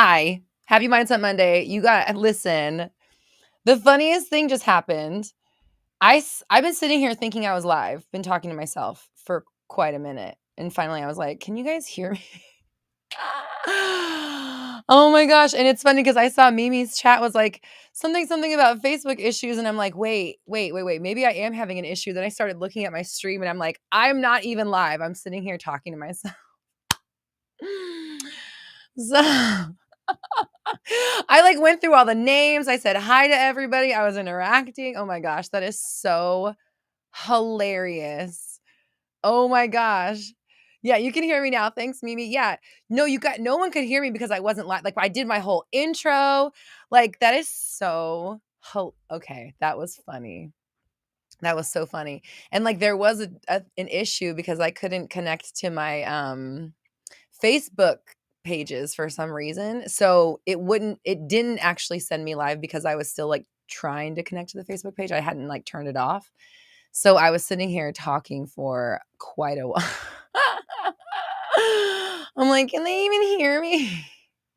Hi. Happy Mindset Monday. Listen. The funniest thing just happened. I've been sitting here thinking I was live, been talking to myself for quite a minute. And finally I was like, can you guys hear me? Oh my gosh. And it's funny because I saw Mimi's chat was like something about Facebook issues. And I'm like, wait. Maybe I am having an issue. Then I started looking at my stream and I'm like, I'm not even live. I'm sitting here talking to myself. So I like went through all the names. I said hi to everybody. I was interacting. Oh my gosh, that is so hilarious. Oh my gosh. Yeah, you can hear me now. Thanks, Mimi. Yeah. No one could hear me because I wasn't like I did my whole intro. Like that is so okay, that was funny. That was so funny. And like there was an issue because I couldn't connect to my Facebook pages for some reason. So it didn't actually send me live because I was still like trying to connect to the Facebook page. I hadn't like turned it off. So I was sitting here talking for quite a while. I'm like, can they even hear me?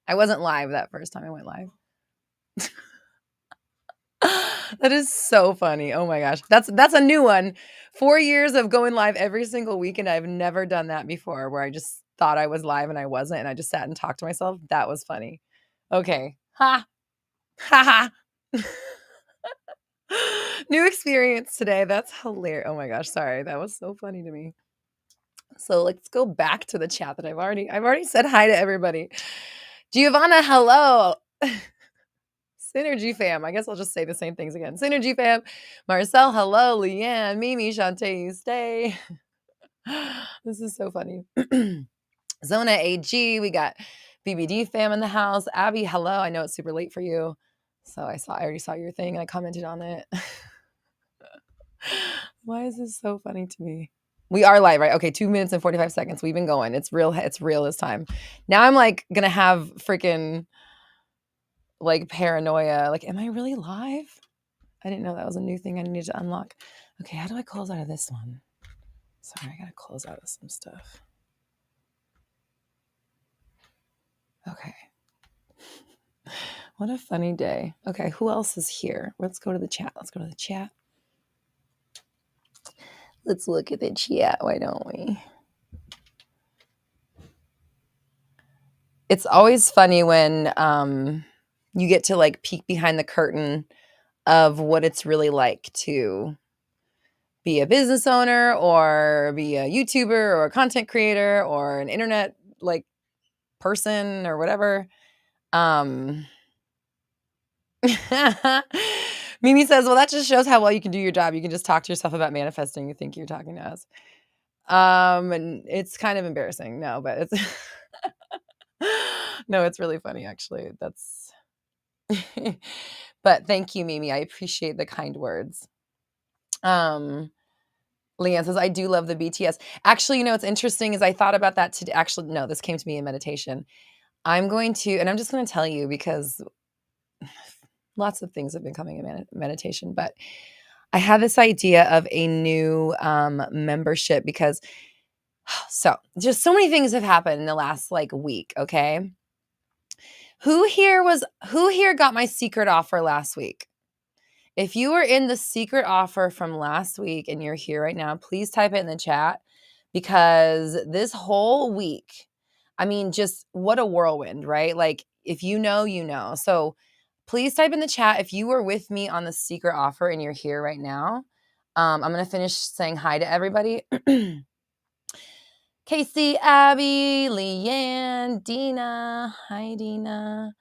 I wasn't live that first time I went live. That is so funny. Oh my gosh. That's a new one. 4 years of going live every single week, and I've never done that before where I just thought I was live and I wasn't, and I just sat and talked to myself. That was funny. Okay. Ha. Ha ha. New experience today. That's hilarious. Oh my gosh. Sorry. That was so funny to me. So let's go back to the chat that I've already said hi to everybody. Giovanna, hello. Synergy fam. I guess I'll just say the same things again. Synergy fam. Marcel, hello. Leanne, Mimi, Shantae, you stay. This is so funny. Zona AG. We got BBD fam in the house. Abby, hello. I know it's super late for you. So I already saw your thing and I commented on it. Why is this so funny to me? We are live, right? Okay, 2 minutes and 45 seconds. We've been going. It's real this time. Now I'm like gonna have freaking like paranoia. Like, am I really live? I didn't know that was a new thing I needed to unlock. Okay, how do I close out of this one? Sorry, I gotta close out of some stuff. Okay. What a funny day. Okay, who else is here? Let's go to the chat. Let's look at the chat. Why don't we? It's always funny when you get to like peek behind the curtain of what it's really like to be a business owner or be a YouTuber or a content creator or an internet like person or whatever. Mimi says, well, that just shows how well you can do your job. You can just talk to yourself about manifesting. You think you're talking to us. And it's kind of embarrassing. No, but it's no, it's really funny actually. That's but thank you, Mimi. I appreciate the kind words. Leanne says, I do love the BTS. Actually, you know, what's interesting is I thought about that today. Actually, no, this came to me in meditation. I'm just going to tell you because lots of things have been coming in meditation, but I had this idea of a new membership because so just so many things have happened in the last like week. Okay. Who here got my secret offer last week? If you were in the secret offer from last week and you're here right now, please type it in the chat because this whole week, I mean, just what a whirlwind, right? Like if you know, you know. So please type in the chat if you were with me on the secret offer and you're here right now. I'm going to finish saying hi to everybody. Casey, Abby, Leanne, Dina. Hi, Dina.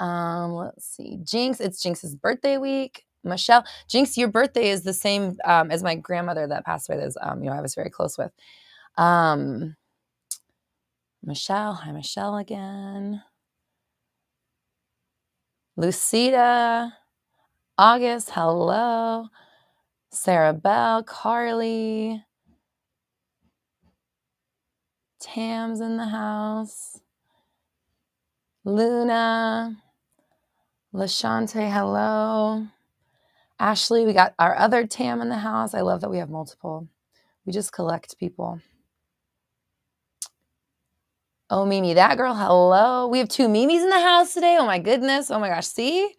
Let's see. Jinx, it's Jinx's birthday week. Michelle, Jinx, your birthday is the same as my grandmother that passed away. That I was very close with. Michelle, hi Michelle again. Lucida, August, hello. Sarah Bell, Carly, Tam's in the house. Luna, LaShante, hello. Ashley, we got our other Tam in the house. I love that we have multiple. We just collect people. Oh, Mimi, that girl, hello. We have 2 Mimis in the house today. Oh my goodness. Oh my gosh. See?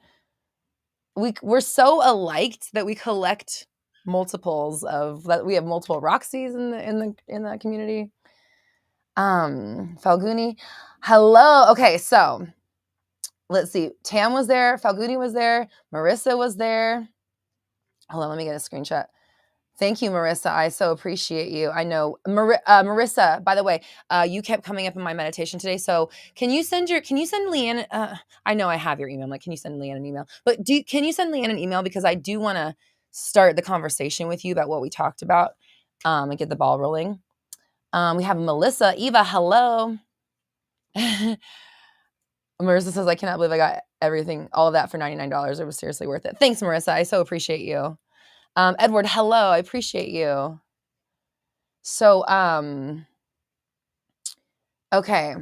We're so alike that we collect multiples of that. We have multiple Roxys in the community. Falguni, hello. Okay, so let's see. Tam was there. Falguni was there. Marissa was there. Hold on, let me get a screenshot. Thank you, Marissa. I so appreciate you. I know, Marissa. By the way, you kept coming up in my meditation today. So can you send Leanne? I know I have your email. I'm like, can you send Leanne an email? But can you send Leanne an email, because I do want to start the conversation with you about what we talked about, and get the ball rolling. We have Melissa, Eva. Hello. Marissa says, I cannot believe I got everything, all of that for $99. It was seriously worth it. Thanks, Marissa. I so appreciate you. Edward, hello. I appreciate you. So, okay.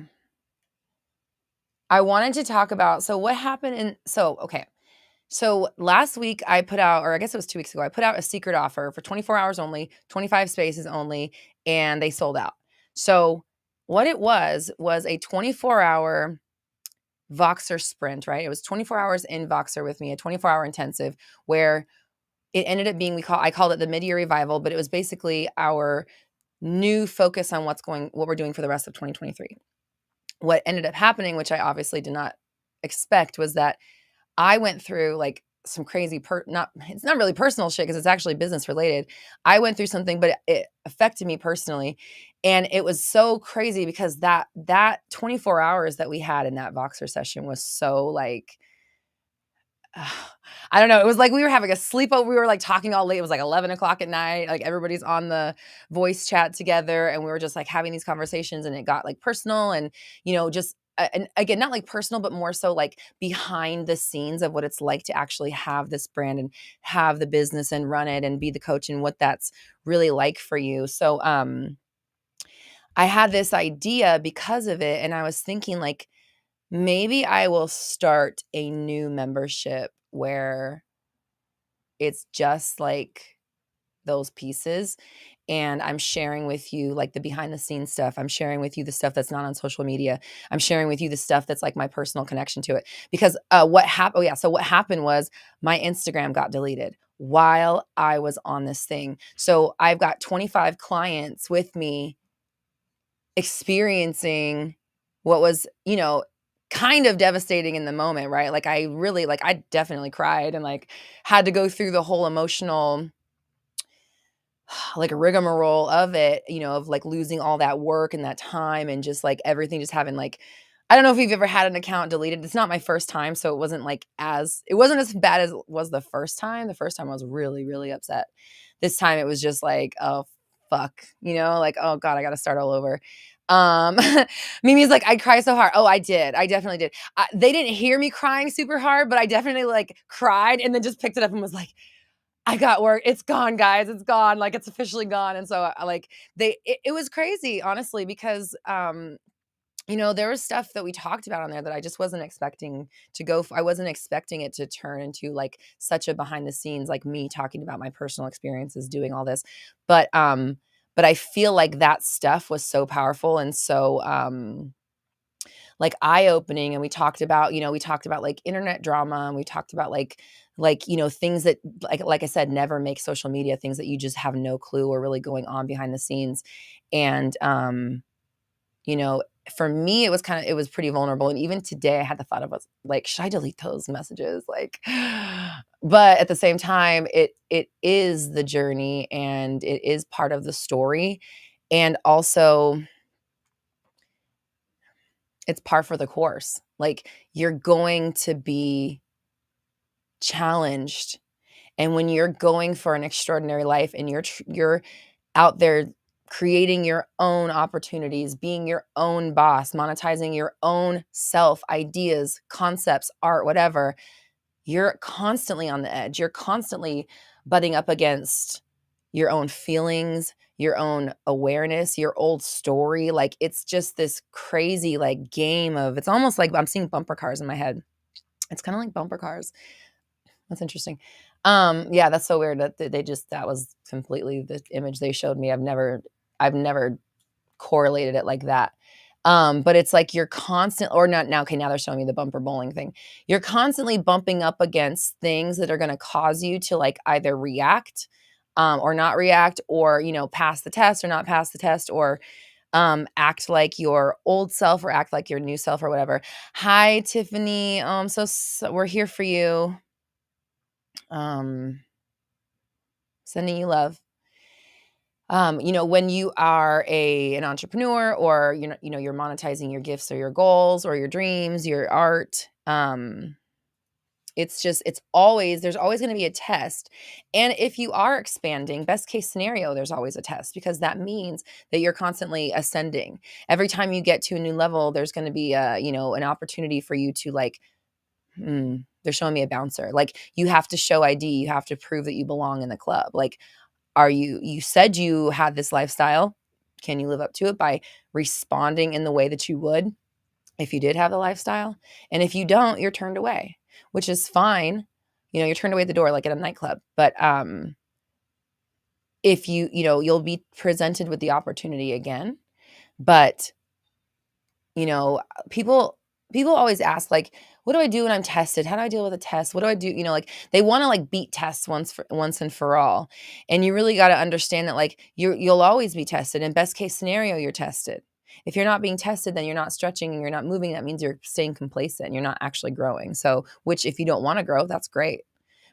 I wanted to talk about, so what happened okay. So last week I put out, or I guess it was 2 weeks ago, I put out a secret offer for 24 hours only, 25 spaces only, and they sold out. So what it was a 24-hour Voxer sprint, right? It was 24 hours in Voxer with me, a 24-hour intensive, where it ended up being, I called it the mid-year revival, but it was basically our new focus on what we're doing for the rest of 2023. What ended up happening, which I obviously did not expect, was that I went through like some crazy it's not really personal shit, because it's actually business related. I went through something, but it affected me personally. And it was so crazy because that 24 hours that we had in that Voxer session was so like, I don't know. It was like we were having a sleepover. We were like talking all late. It was like 11 o'clock at night. Like everybody's on the voice chat together, and we were just like having these conversations, and it got like personal, and, just, and again, not like personal, but more so like behind the scenes of what it's like to actually have this brand and have the business and run it and be the coach, and what that's really like for you. So, I had this idea because of it, and I was thinking like, maybe I will start a new membership where it's just like those pieces, and I'm sharing with you like the behind the scenes stuff. I'm sharing with you the stuff that's not on social media. I'm sharing with you the stuff that's like my personal connection to it. Because what happened? Oh yeah. So what happened was my Instagram got deleted while I was on this thing. So I've got 25 clients with me experiencing what was, kind of devastating in the moment, right? Like I definitely cried, and like had to go through the whole emotional like rigmarole of it, of like losing all that work and that time, and just like everything just having like, I don't know if you've ever had an account deleted. It's not my first time, so it wasn't as bad as it was the first time. The first time I was really, really upset. This time it was just like, oh fuck, like, oh God, I got to start all over. Um, Mimi's like, I cry so hard. Oh, I did. I definitely did. They didn't hear me crying super hard, but I definitely like cried, and then just picked it up and was like, I got work. It's gone, guys. It's gone. Like, it's officially gone. And so like it was crazy, honestly, because, there was stuff that we talked about on there that I just wasn't expecting to I wasn't expecting it to turn into like such a behind the scenes, like me talking about my personal experiences doing all this. But I feel like that stuff was so powerful and so, like eye-opening. And we talked about like internet drama, and we talked about like, things that like I said, never make social media, things that you just have no clue are really going on behind the scenes. And, you know, for me, it was pretty vulnerable. And even today I had the thought of like, should I delete those messages? Like, but at the same time, it is the journey, and it is part of the story. And also it's par for the course. Like, you're going to be challenged. And when you're going for an extraordinary life, and you're out there creating your own opportunities, being your own boss, monetizing your own self, ideas, concepts, art, whatever, you're constantly on the edge. You're constantly butting up against your own feelings, your own awareness, your old story. Like, it's just this crazy like game of, it's almost like I'm seeing bumper cars in my head. It's kind of like bumper cars. That's interesting. Yeah, that's so weird that that was completely the image they showed me. I've never correlated it like that. But it's like you're constant or not now. Okay, now they're showing me the bumper bowling thing. You're constantly bumping up against things that are going to cause you to like either react or not react, or pass the test or not pass the test, or act like your old self or act like your new self or whatever. Hi, Tiffany. So we're here for you. Um, Sending you love. When you are an entrepreneur, or you're monetizing your gifts or your goals or your dreams, your art, there's always going to be a test. And if you are expanding, best case scenario, there's always a test, because that means that you're constantly ascending. Every time you get to a new level, there's going to be an opportunity for you to like, they're showing me a bouncer. Like, you have to show ID, you have to prove that you belong in the club. Like, you said you had this lifestyle. Can you live up to it by responding in the way that you would if you did have the lifestyle? And if you don't, you're turned away, which is fine. You're turned away at the door, like at a nightclub. But if you'll be presented with the opportunity again. But people always ask, like, what do I do when I'm tested? How do I deal with a test? What do I do? Like, they want to like beat tests once and for all. And you really got to understand that, like, you'll always be tested. In best case scenario, you're tested. If you're not being tested, then you're not stretching and you're not moving. That means you're staying complacent. You're not actually growing. So, which, if you don't want to grow, that's great.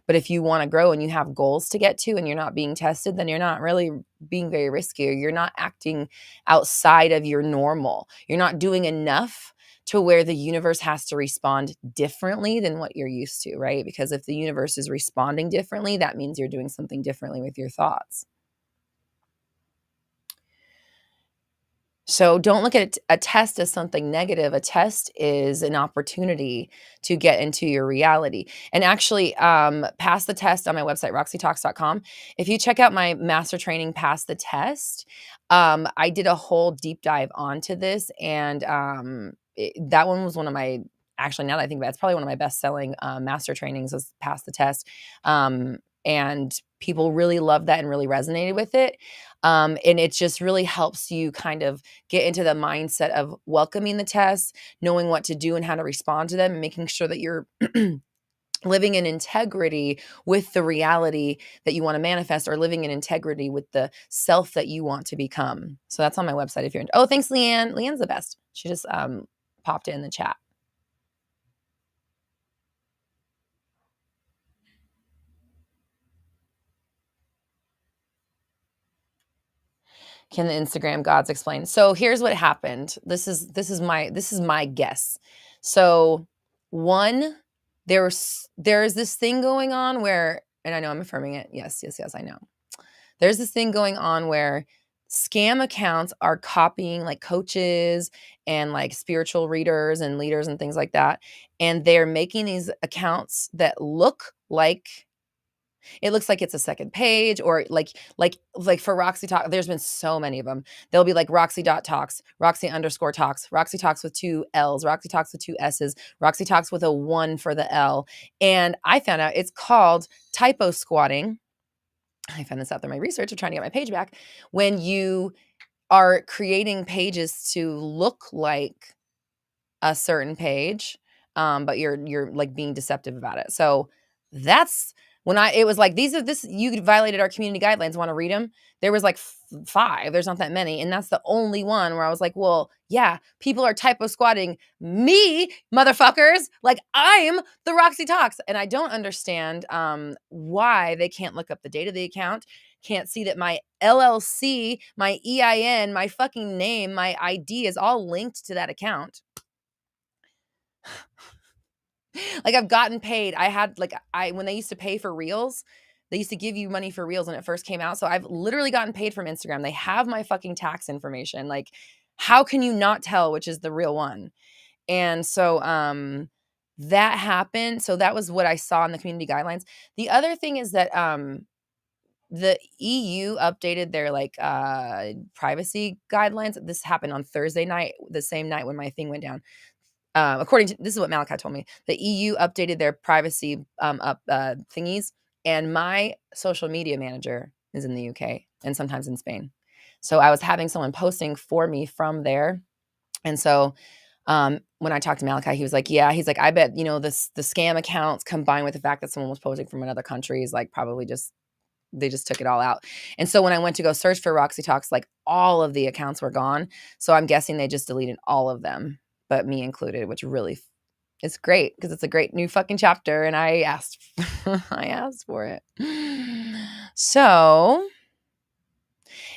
But if you want to grow and you have goals to get to and you're not being tested, then you're not really being very risky, or you're not acting outside of your normal. You're not doing enough to where the universe has to respond differently than what you're used to, right? Because if the universe is responding differently, that means you're doing something differently with your thoughts. So don't look at a test as something negative. A test is an opportunity to get into your reality. And actually, pass the test on my website, roxytalks.com. If you check out my master training, Pass the Test, I did a whole deep dive onto this. And that one was one of my, actually, now that I think about it, it's probably one of my best-selling master trainings, was Pass the Test. And people really loved that and really resonated with it. And it just really helps you kind of get into the mindset of welcoming the tests, knowing what to do and how to respond to them, and making sure that you're living in integrity with the reality that you want to manifest, or living in integrity with the self that you want to become. So that's on my website if you're in. Oh, thanks, Leanne. Leanne's the best. She just popped it in the chat. Can the Instagram gods explain? So here's what happened. This is my guess. So one, there's this thing going on where, and I know I'm affirming it. Yes, I know. There's this thing going on where scam accounts are copying like coaches and like spiritual readers and leaders and things like that. And they're making these accounts that look like, it looks like it's a second page, or like for Roxy Talk, there's been so many of them. They'll be like Roxy.talks, Roxy_talks, Roxy Talks with 2 L's, Roxy Talks with 2 S's, Roxy Talks with a 1 for the L. And I found out it's called typo squatting. I found this out through my research of trying to get my page back. When you are creating pages to look like a certain page, but you're like being deceptive about it. So that's when it was like, you violated our community guidelines. Want to read them? There was like 5. There's not that many. And that's the only one where I was like, well, yeah, people are typo squatting me, motherfuckers. Like, I'm the Roxy Talks. And I don't understand why they can't look up the date of the account, can't see that my LLC, my EIN, my fucking name, my ID is all linked to that account. Like, I've gotten paid. When they used to pay for reels, they used to give you money for reels when it first came out. So I've literally gotten paid from Instagram. They have my fucking tax information. Like, how can you not tell which is the real one? And so that happened. So that was what I saw in the community guidelines. The other thing is that the EU updated their like privacy guidelines. This happened on Thursday night, the same night when my thing went down. According to, this is what Malachi told me, the EU updated their privacy thingies, and my social media manager is in the UK and sometimes in Spain. So I was having someone posting for me from there, And so when I talked to Malachi, he was like, yeah, he's like, I bet, the scam accounts combined with the fact that someone was posing from another country is like probably they just took it all out. And so when I went to go search for Roxy Talks, like all of the accounts were gone. So I'm guessing they just deleted all of them, but me included, which really is great because it's a great new fucking chapter. And I asked, I asked for it. So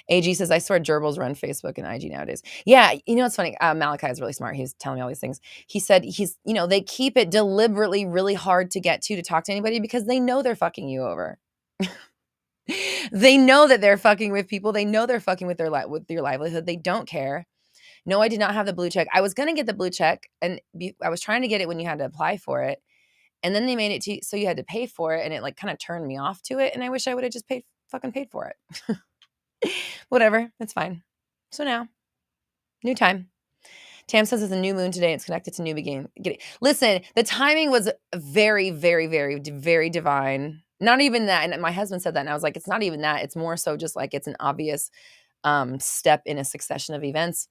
AG says, I swear gerbils run Facebook and IG nowadays. Yeah, it's funny. Malachi is really smart. He's telling me all these things. He said they keep it deliberately really hard to get to talk to anybody because they know they're fucking you over. They know that they're fucking with people. They know they're fucking with with your livelihood. They don't care. No, I did not have the blue check. I was going to get the blue check, and I was trying to get it when you had to apply for it. And then they made it so you had to pay for it, and it like kind of turned me off to it. And I wish I would have just paid for it. Whatever. It's fine. So now, new time. Tam says it's a new moon today. It's connected to new beginning. Listen, the timing was very, very, very, very divine. Not even that. And my husband said that. And I was like, it's not even that. It's more so just like it's an obvious step in a succession of events.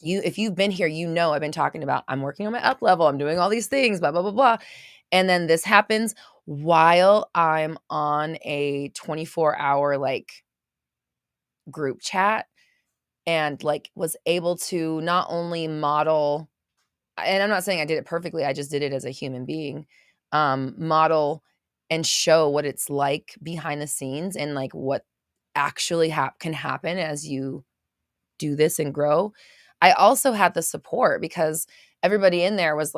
If you've been here, I've been talking about I'm working on my up level. I'm doing all these things, blah, blah, blah, blah. And then this happens while I'm on a 24-hour like group chat and like was able to not only model, and I'm not saying I did it perfectly, I just did it as a human being, model and show what it's like behind the scenes and like what actually can happen as you do this and grow. I also had the support because everybody in there was,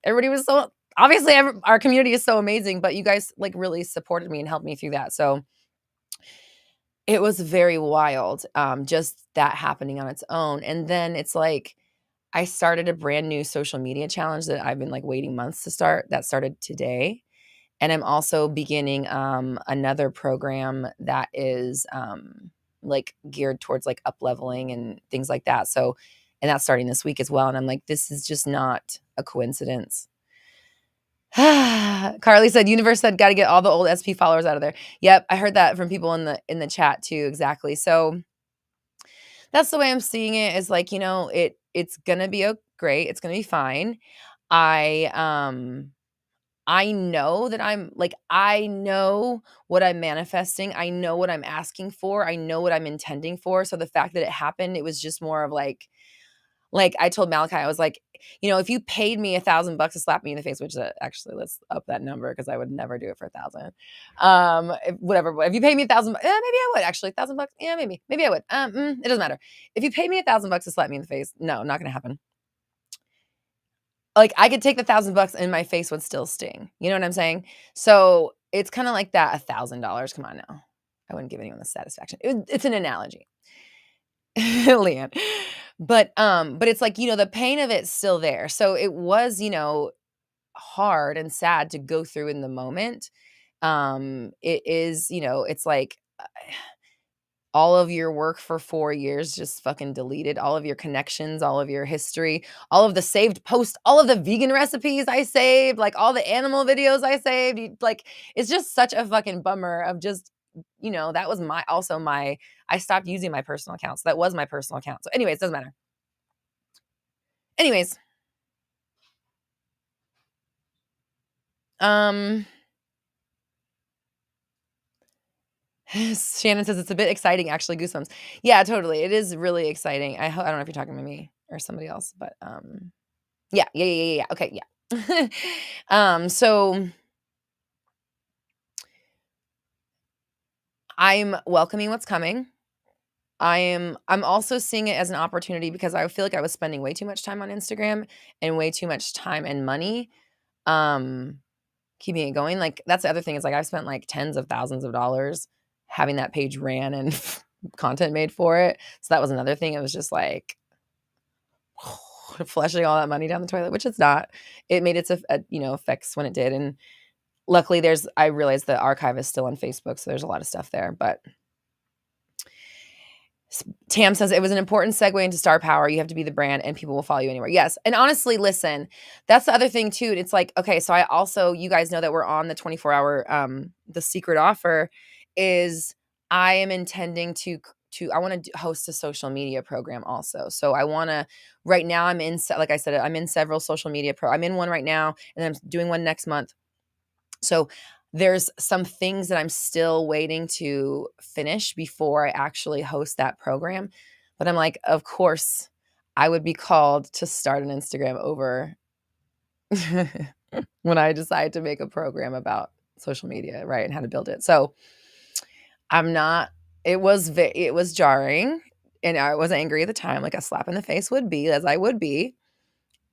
everybody was so, obviously our community is so amazing, but you guys like really supported me and helped me through that. So it was very wild, just that happening on its own. And then it's like, I started a brand new social media challenge that I've been like waiting months to start. That started today. And I'm also beginning another program that is like geared towards like up leveling and things like that. So, and that's starting this week as well. And I'm like, this is just not a coincidence. Carly said, universe said, got to get all the old SP followers out of there. Yep. I heard that from people in the chat too. Exactly. So that's the way I'm seeing it, is like, it's going to be great. It's going to be fine. I know that I know what I'm manifesting. I know what I'm asking for. I know what I'm intending for. So the fact that it happened, it was just more of like I told Malachi, I was like, if you paid me $1,000 to slap me in the face, which actually let's up that number because I would never do it for 1,000. Whatever. If you paid me $1,000, maybe I would actually $1,000. Yeah, maybe I would. It doesn't matter. If you paid me $1,000 to slap me in the face, no, not going to happen. Like I could take the $1,000 and my face would still sting. You know what I'm saying? So it's kind of like that $1,000. Come on now. I wouldn't give anyone the satisfaction. It's an analogy. Leanne. But it's like, the pain of it's still there. So it was, hard and sad to go through in the moment. It is, it's like all of your work for 4 years just fucking deleted, all of your connections, all of your history, all of the saved posts, all of the vegan recipes I saved, like all the animal videos I saved. Like, it's just such a fucking bummer of just, that was I stopped using my personal account. So that was my personal account. So anyways, doesn't matter. Anyways. Shannon says it's a bit exciting, actually. Goosebumps. Yeah, totally. It is really exciting. I don't know if you're talking to me or somebody else, but yeah. Okay, yeah. So I'm welcoming what's coming. I'm also seeing it as an opportunity because I feel like I was spending way too much time on Instagram and way too much time and money keeping it going. Like that's the other thing, is like I've spent like tens of thousands of dollars having that page ran and content made for it. So that was another thing. It was just like flushing all that money down the toilet, which it's not. It made its effects when it did. And luckily I realized the archive is still on Facebook. So there's a lot of stuff there, but Tam says it was an important segue into star power. You have to be the brand and people will follow you anywhere. Yes. And honestly, listen, that's the other thing too. It's like, okay, so you guys know that we're on the 24-hour, the secret offer is I am intending to host a social media program also. So I want to, right now like I said, I'm in several social media I'm in one right now, and I'm doing one next month. So there's some things that I'm still waiting to finish before I actually host that program. But I'm like, of course, I would be called to start an Instagram over when I decide to make a program about social media, right, and how to build it. So I'm not. It was jarring, and I was angry at the time, like a slap in the face would be, as I would be.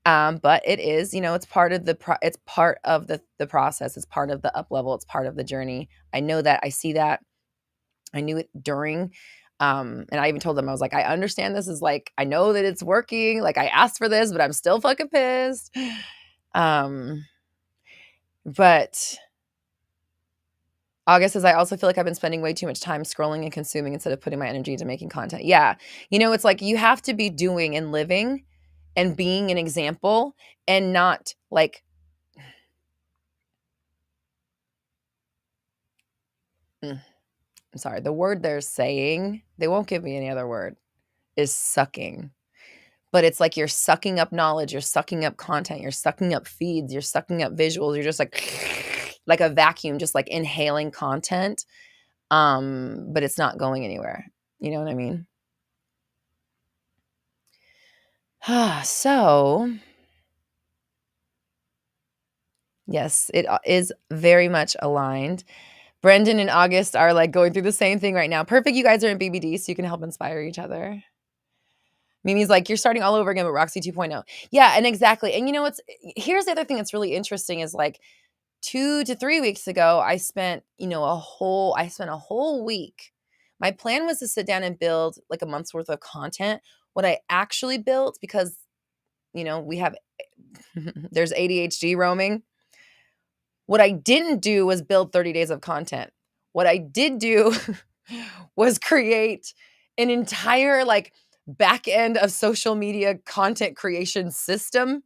But it is, it's part of it's part of the process. It's part of the up level. It's part of the journey. I know that. I see that. I knew it during. And I even told them, I was like, I understand this is like, I know that it's working. Like I asked for this, but I'm still fucking pissed. But August says, I also feel like I've been spending way too much time scrolling and consuming instead of putting my energy into making content. Yeah. It's like you have to be doing and living and being an example, and not like, I'm sorry, the word they're saying, they won't give me any other word, is sucking. But it's like you're sucking up knowledge, you're sucking up content, you're sucking up feeds, you're sucking up visuals, you're just like a vacuum, just like inhaling content. But it's not going anywhere. You know what I mean? So, yes, it is very much aligned. Brendan and August are like going through the same thing right now. Perfect. You guys are in BBD, so you can help inspire each other. Mimi's like, you're starting all over again with Roxy 2.0. Yeah, and exactly. And here's the other thing that's really interesting is like 2 to 3 weeks ago, I spent a whole week. My plan was to sit down and build like a month's worth of content. What I actually built, because we have there's ADHD roaming. What I didn't do was build 30 days of content. What I did do was create an entire like back end of social media content creation system.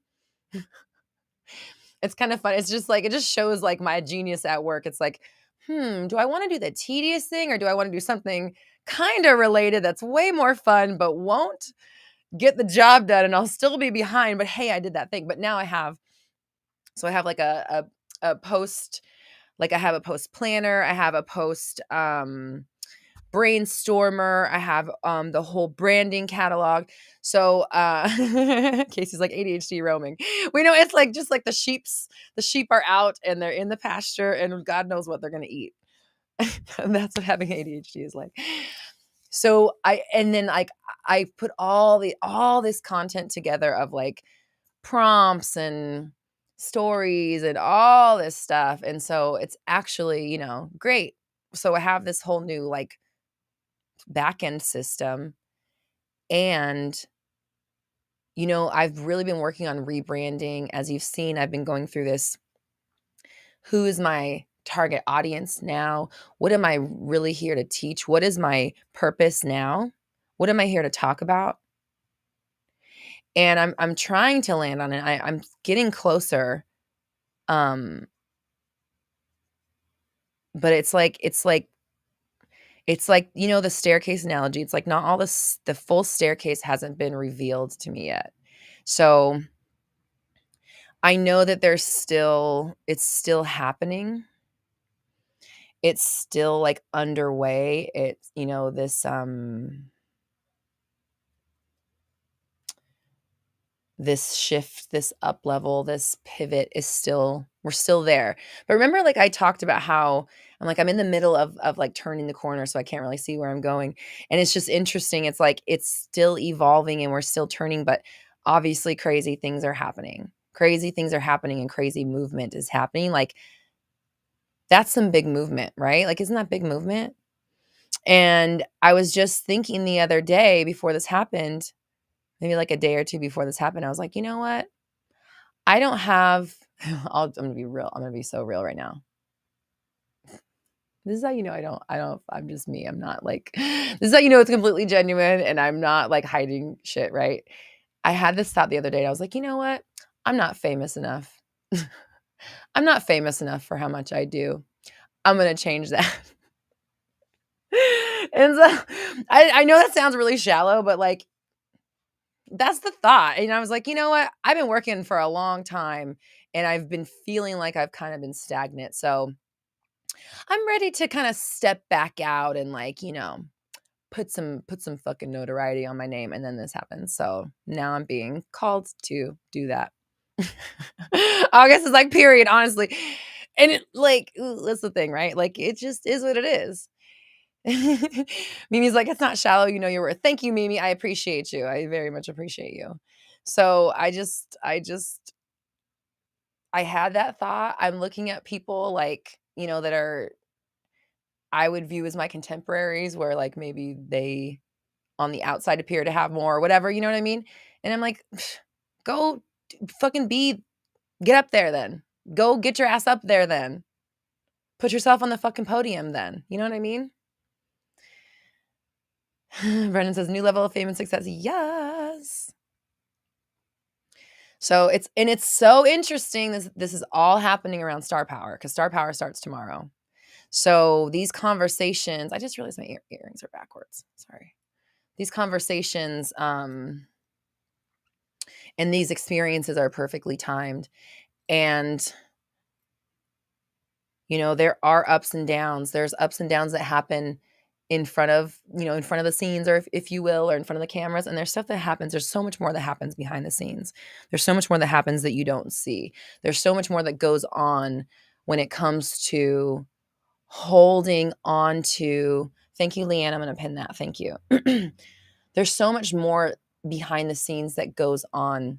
It's kind of fun. It's just like, it just shows like my genius at work. It's like, do I want to do the tedious thing, or do I want to do something kind of related that's way more fun but won't get the job done, and I'll still be behind, but hey, I did that thing. But now I have like a post, like I have a post planner, I have a post brainstormer, I have the whole branding catalog. So Casey's like ADHD roaming. We know it's like just like the sheep are out and they're in the pasture, and God knows what they're gonna eat. And that's what having ADHD is like. So I put all this content together of like prompts and stories and all this stuff. And so it's actually, great. So I have this whole new like back end system. And, I've really been working on rebranding. As you've seen, I've been going through this. Who is my target audience now? What am I really here to teach? What is my purpose now? What am I here to talk about? And I'm trying to land on it. I'm getting closer. But it's like the staircase analogy. It's like not all the full staircase hasn't been revealed to me yet. So I know that it's still happening. It's still like underway. It's, this shift, this up level, this pivot we're still there. But remember, like I talked about how I'm in the middle of like turning the corner, so I can't really see where I'm going. And it's just interesting. It's like, it's still evolving and we're still turning, but obviously crazy things are happening. Crazy things are happening and crazy movement is happening. Like that's some big movement, right? Like, isn't that big movement? And I was just thinking the other day before this happened, maybe like a day or two before this happened, I was like, you know what? I don't have, I'm going to be real. I'm going to be so real right now. This is how I'm just me. I'm not like, this is how it's completely genuine and I'm not like hiding shit, right? I had this thought the other day. And I was like, you know what? I'm not famous enough. I'm not famous enough for how much I do. I'm going to change that. And so I know that sounds really shallow, but like that's the thought. And I was like, you know what? I've been working for a long time and I've been feeling like I've kind of been stagnant. So I'm ready to kind of step back out and like, put some fucking notoriety on my name. And then this happens. So now I'm being called to do that. August is like period, honestly. And it, like, that's the thing, right? Like it just is what it is. Mimi's like, it's not shallow, you know your worth. Thank you, Mimi. I appreciate you. I very much appreciate you. So I had that thought. I'm looking at people like, that are I would view as my contemporaries where like maybe they on the outside appear to have more or whatever, you know what I mean? And I'm like, go fucking get up there then. Go get your ass up there then. Put yourself on the fucking podium then. You know what I mean? Brendan says, new level of fame and success. Yes. So it's so interesting. This is all happening around Star Power because Star Power starts tomorrow. So these conversations, I just realized my earrings are backwards. Sorry. These conversations and these experiences are perfectly timed. And there are ups and downs. There's ups and downs that happen in front of the scenes, or if you will, or in front of the cameras. And there's stuff that happens. There's so much more that happens behind the scenes. There's so much more that happens that you don't see. There's so much more that goes on when it comes to holding on to, thank you, Leanne. I'm going to pin that. Thank you. There's so much more behind the scenes that goes on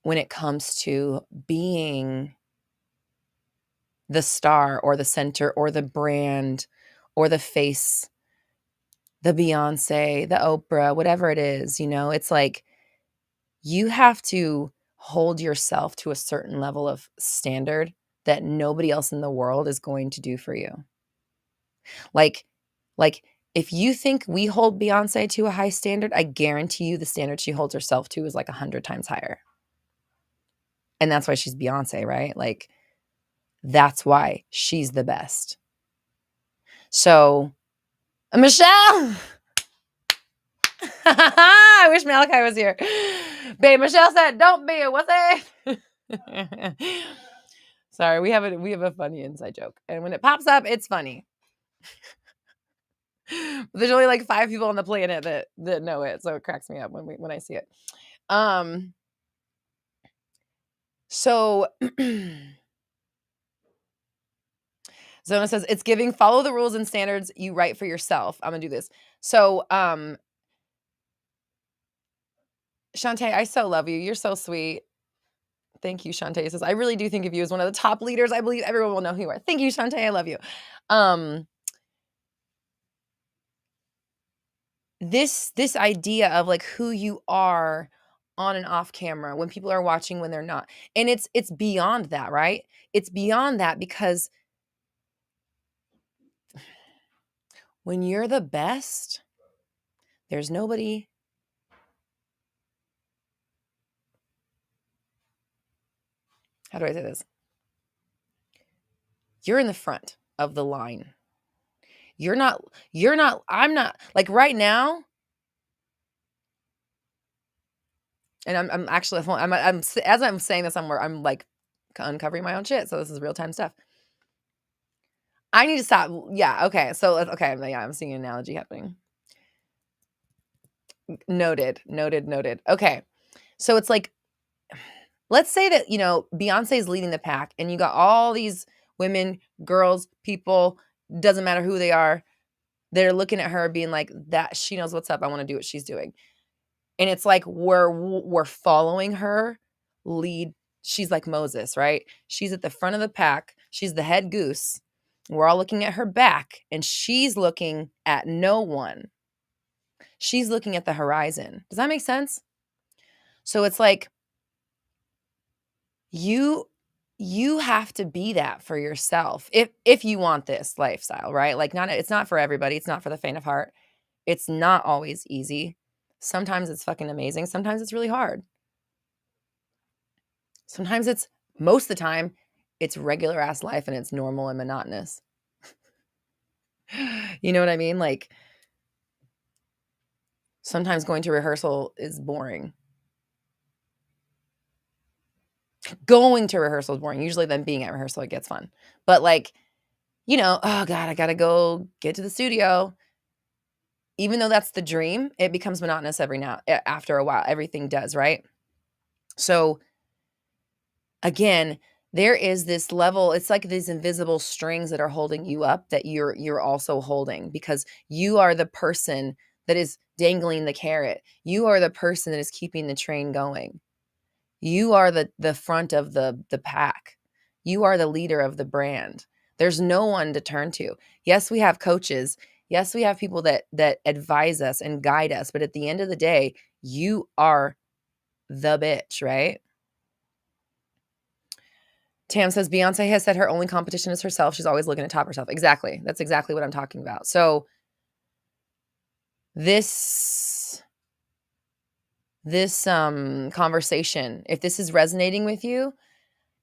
when it comes to being the star or the center or the brand or the face, the Beyonce, the Oprah, whatever it is, it's like you have to hold yourself to a certain level of standard that nobody else in the world is going to do for you. Like if you think we hold Beyonce to a high standard, I guarantee you the standard she holds herself to is like 100 times higher. And that's why she's Beyonce, right? Like that's why she's the best. So, Michelle, I wish Malachi was here. Babe, Michelle said, don't be a wussy. Sorry, we have a funny inside joke. And when it pops up, it's funny. There's only like 5 people on the planet that know it. So it cracks me up when I see it. So Zona says, it's giving follow the rules and standards you write for yourself. I'm going to do this. So, Shantae, I so love you. You're so sweet. Thank you, Shantae. Says, I really do think of you as one of the top leaders. I believe everyone will know who you are. Thank you, Shantae. I love you. This idea of like who you are on and off camera when people are watching, when they're not. And it's beyond that, right? It's beyond that because when you're the best, there's nobody. How do I say this? You're in the front of the line. I'm not like right now. And I'm actually, I'm as I'm saying this, I'm like uncovering my own shit. So this is real time stuff. I need to stop. Yeah. Okay. So, okay. Yeah, I'm seeing an analogy happening. Noted. Okay. So it's like, let's say that, Beyonce is leading the pack and you got all these women, girls, people, doesn't matter who they are. They're looking at her being like that. She knows what's up. I want to do what she's doing. And it's like, we're following her lead. She's like Moses, right? She's at the front of the pack. She's the head goose. We're all looking at her back and she's looking at no one. She's looking at the horizon. Does that make sense? So it's like you have to be that for yourself if you want this lifestyle, right? Like it's not for everybody. It's not for the faint of heart. It's not always easy. Sometimes it's fucking amazing. Sometimes it's really hard. Sometimes most of the time, it's regular ass life and it's normal and monotonous. You know what I mean? Like, sometimes going to rehearsal is boring. Going to rehearsal is boring. Usually then being at rehearsal, it gets fun. But like, oh God, I gotta go get to the studio. Even though that's the dream, it becomes monotonous after a while. Everything does, right? So again, there is this level, it's like these invisible strings that are holding you up that you're also holding, because you are the person that is dangling the carrot. You are the person that is keeping the train going. You are the front of the pack. You are the leader of the brand. There's no one to turn to. Yes, we have coaches. Yes, we have people that advise us and guide us, but at the end of the day, you are the bitch, right? Tam says Beyonce has said her only competition is herself. She's always looking to top herself. Exactly. That's exactly what I'm talking about. So this conversation, if this is resonating with you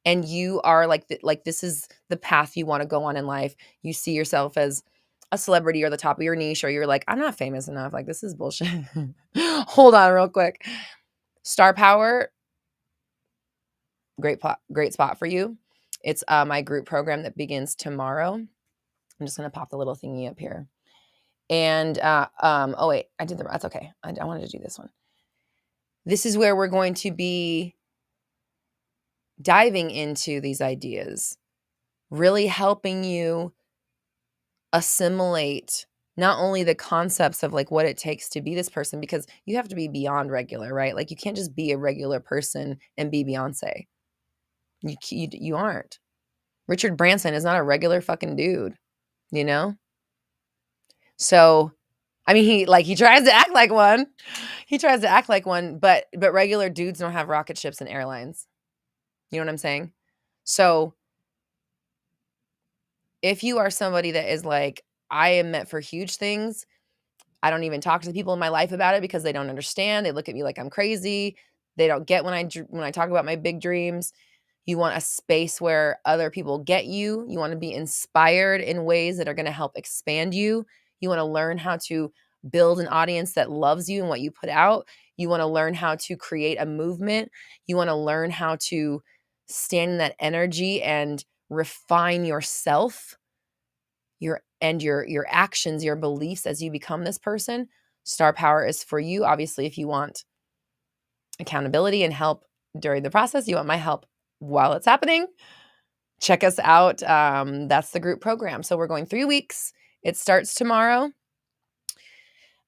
and you are like this is the path you want to go on in life, you see yourself as a celebrity or the top of your niche, or you're like, I'm not famous enough. Like, this is bullshit. Hold on real quick. Star Power, great spot for you. It's my group program that begins tomorrow. I'm just going to pop the little thingy up here. And, oh wait, that's okay. I wanted to do this one. This is where we're going to be diving into these ideas, really helping you assimilate not only the concepts of like what it takes to be this person, because you have to be beyond regular, right? Like, you can't just be a regular person and be Beyonce. You aren't. Richard Branson is not a regular fucking dude, you know? So, I mean, he tries to act like one. He tries to act like one, but regular dudes don't have rocket ships and airlines. You know what I'm saying? So, if you are somebody that is like, I am meant for huge things, I don't even talk to the people in my life about it because they don't understand. They look at me like I'm crazy. They don't get when I talk about my big dreams. You want a space where other people get you. You want to be inspired in ways that are going to help expand you. You want to learn how to build an audience that loves you and what you put out. You want to learn how to create a movement. You want to learn how to stand in that energy and refine yourself, your actions, your beliefs as you become this person. Star Power is for you. Obviously, if you want accountability and help during the process, you want my help while it's happening, check us out. That's the group program. So we're going 3 weeks. It starts tomorrow.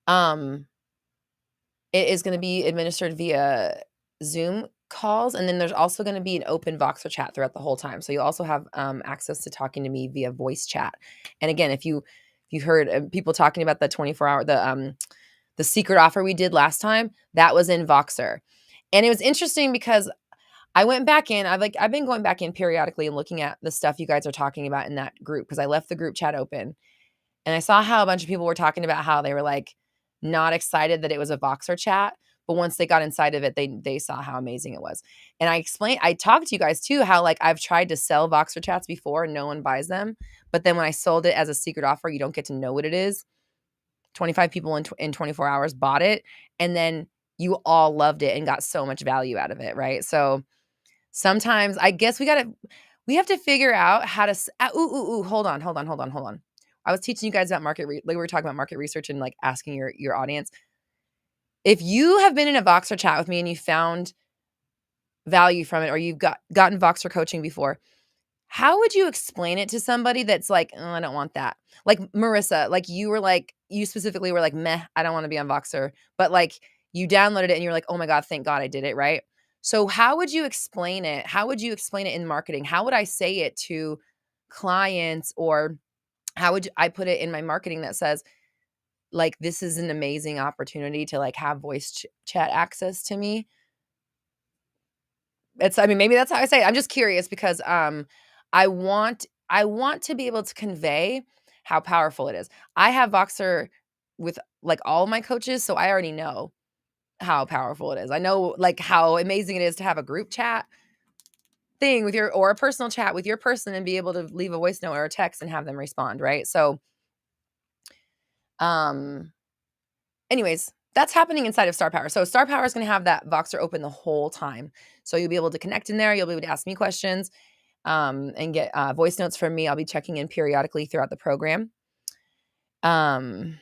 It is going to be administered via Zoom calls. And then there's also going to be an open Voxer chat throughout the whole time. So you'll also have access to talking to me via voice chat. And again, if you heard people talking about the 24-hour, the secret offer we did last time, that was in Voxer. And it was interesting because I went back in. I've been going back in periodically and looking at the stuff you guys are talking about in that group, because I left the group chat open. And I saw how a bunch of people were talking about how they were like not excited that it was a Voxer chat, but once they got inside of it, they saw how amazing it was. And I talked to you guys too, how like I've tried to sell Voxer chats before and no one buys them. But then when I sold it as a secret offer, you don't get to know what it is. 25 people in 24 hours bought it. And then you all loved it and got so much value out of it, right? So sometimes I guess we have to figure out how to, hold on. I was teaching you guys about like we were talking about market research and like asking your audience. If you have been in a Voxer chat with me and you found value from it, or you've gotten Voxer coaching before, how would you explain it to somebody that's like, oh, I don't want that? Like Marissa, like you specifically were like, meh, I don't want to be on Voxer, but like you downloaded it and you're like, oh my God, thank God I did it, right? So how would you explain it? How would you explain it in marketing? How would I say it to clients, or how would I put it in my marketing that says, like, this is an amazing opportunity to like have voice chat access to me? Maybe that's how I say it. I'm just curious because I want to be able to convey how powerful it is. I have Voxer with like all my coaches, so I already know how powerful it is. I know like how amazing it is to have a group chat thing with or a personal chat with your person and be able to leave a voice note or a text and have them respond, right? So Anyways, that's happening inside of Star Power. So Star Power is going to have that Voxer open the whole time. So you'll be able to connect in there. You'll be able to ask me questions and get voice notes from me. I'll be checking in periodically throughout the program. Hold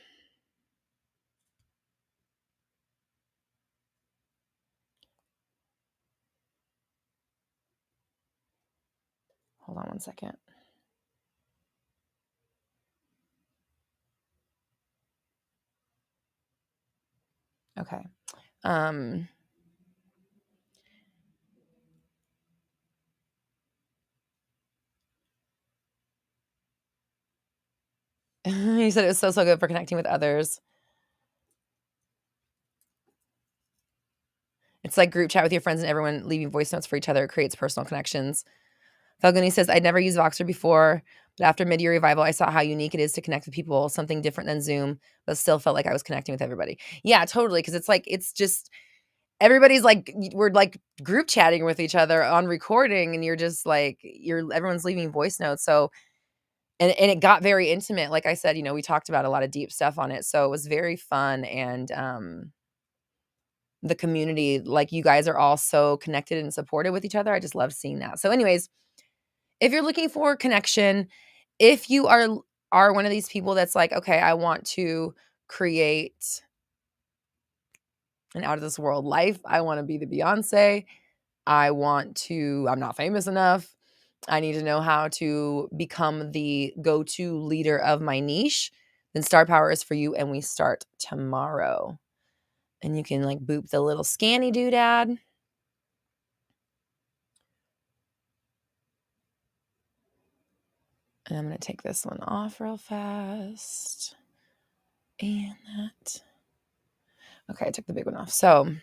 on one second. Okay. He said it was so good for connecting with others. It's like group chat with your friends and everyone leaving voice notes for each other. It creates personal connections. Falcone says, I'd never used Voxer before, but after mid-year revival, I saw how unique it is to connect with people, something different than Zoom, but still felt like I was connecting with everybody. Yeah, totally. Because it's like, it's just, everybody's like, we're like group chatting with each other on recording, and you're just like, everyone's leaving voice notes. So, and it got very intimate. Like I said, we talked about a lot of deep stuff on it. So it was very fun. And the community, like you guys are all so connected and supportive with each other. I just love seeing that. So anyways, if you're looking for connection, if you are one of these people that's like, okay, I want to create an out of this world life. I want to be the Beyonce. I'm not famous enough. I need to know how to become the go-to leader of my niche. Then Star Power is for you, and we start tomorrow. And you can like boop the little scanny doodad. And I'm going to take this one off real fast. And that. Okay, I took the big one off. So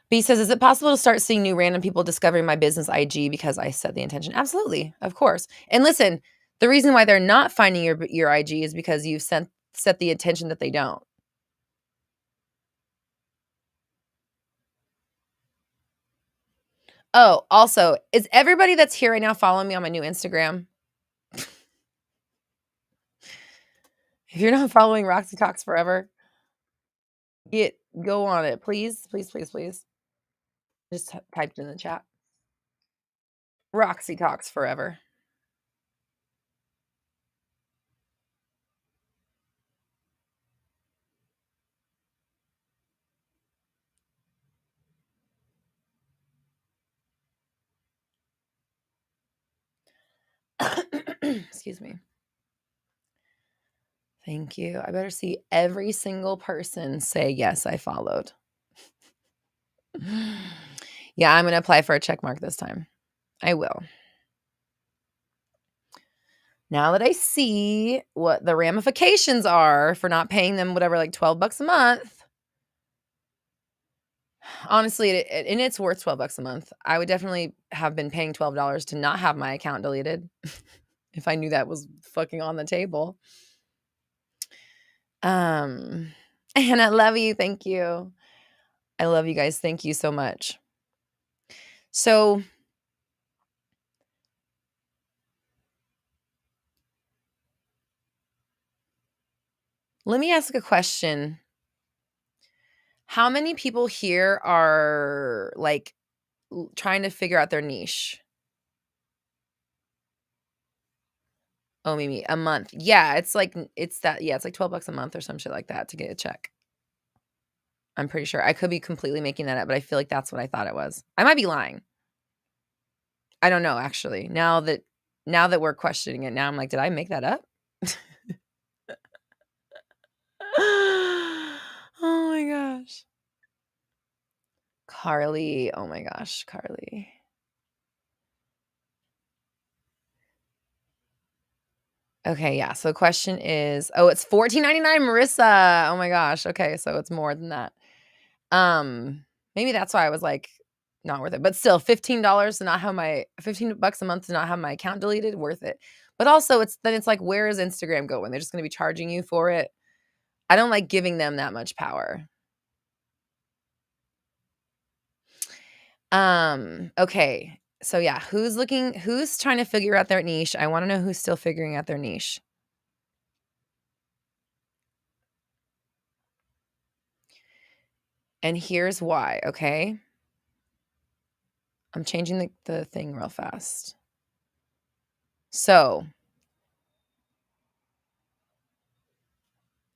B says, is it possible to start seeing new random people discovering my business IG because I set the intention? Absolutely, of course. And listen, the reason why they're not finding your IG is because you've set the intention that they don't. Oh, also, is everybody that's here right now following me on my new Instagram? If you're not following Roxy Talks Forever, go on it, please, please, please, please. Just typed in the chat. Roxy Talks Forever. Excuse me. Thank you. I better see every single person say, yes, I followed. Yeah, I'm going to apply for a check mark this time. I will. Now that I see what the ramifications are for not paying them whatever, like $12 a month. Honestly, and it's worth $12 a month. I would definitely have been paying $12 to not have my account deleted if I knew that was fucking on the table. And I love you. Thank you. I love you guys. Thank you so much. So let me ask a question. How many people here are like trying to figure out their niche? Oh, Mimi, a month. Yeah, it's like $12 a month or some shit like that to get a check. I'm pretty sure. I could be completely making that up, but I feel like that's what I thought it was. I might be lying. I don't know, actually. Now that we're questioning it, now I'm like, did I make that up? Oh my gosh. Carly. Oh my gosh, Carly. Okay, yeah. So the question is, it's $14.99, Marissa. Oh my gosh. Okay, so it's more than that. Maybe that's why I was like, not worth it. But still, $15 to not have my $15 a month to not have my account deleted, worth it. But also it's like, where is Instagram going? They're just going to be charging you for it. I don't like giving them that much power. Okay. So yeah, who's trying to figure out their niche? I want to know who's still figuring out their niche. And here's why, okay? I'm changing the thing real fast. So,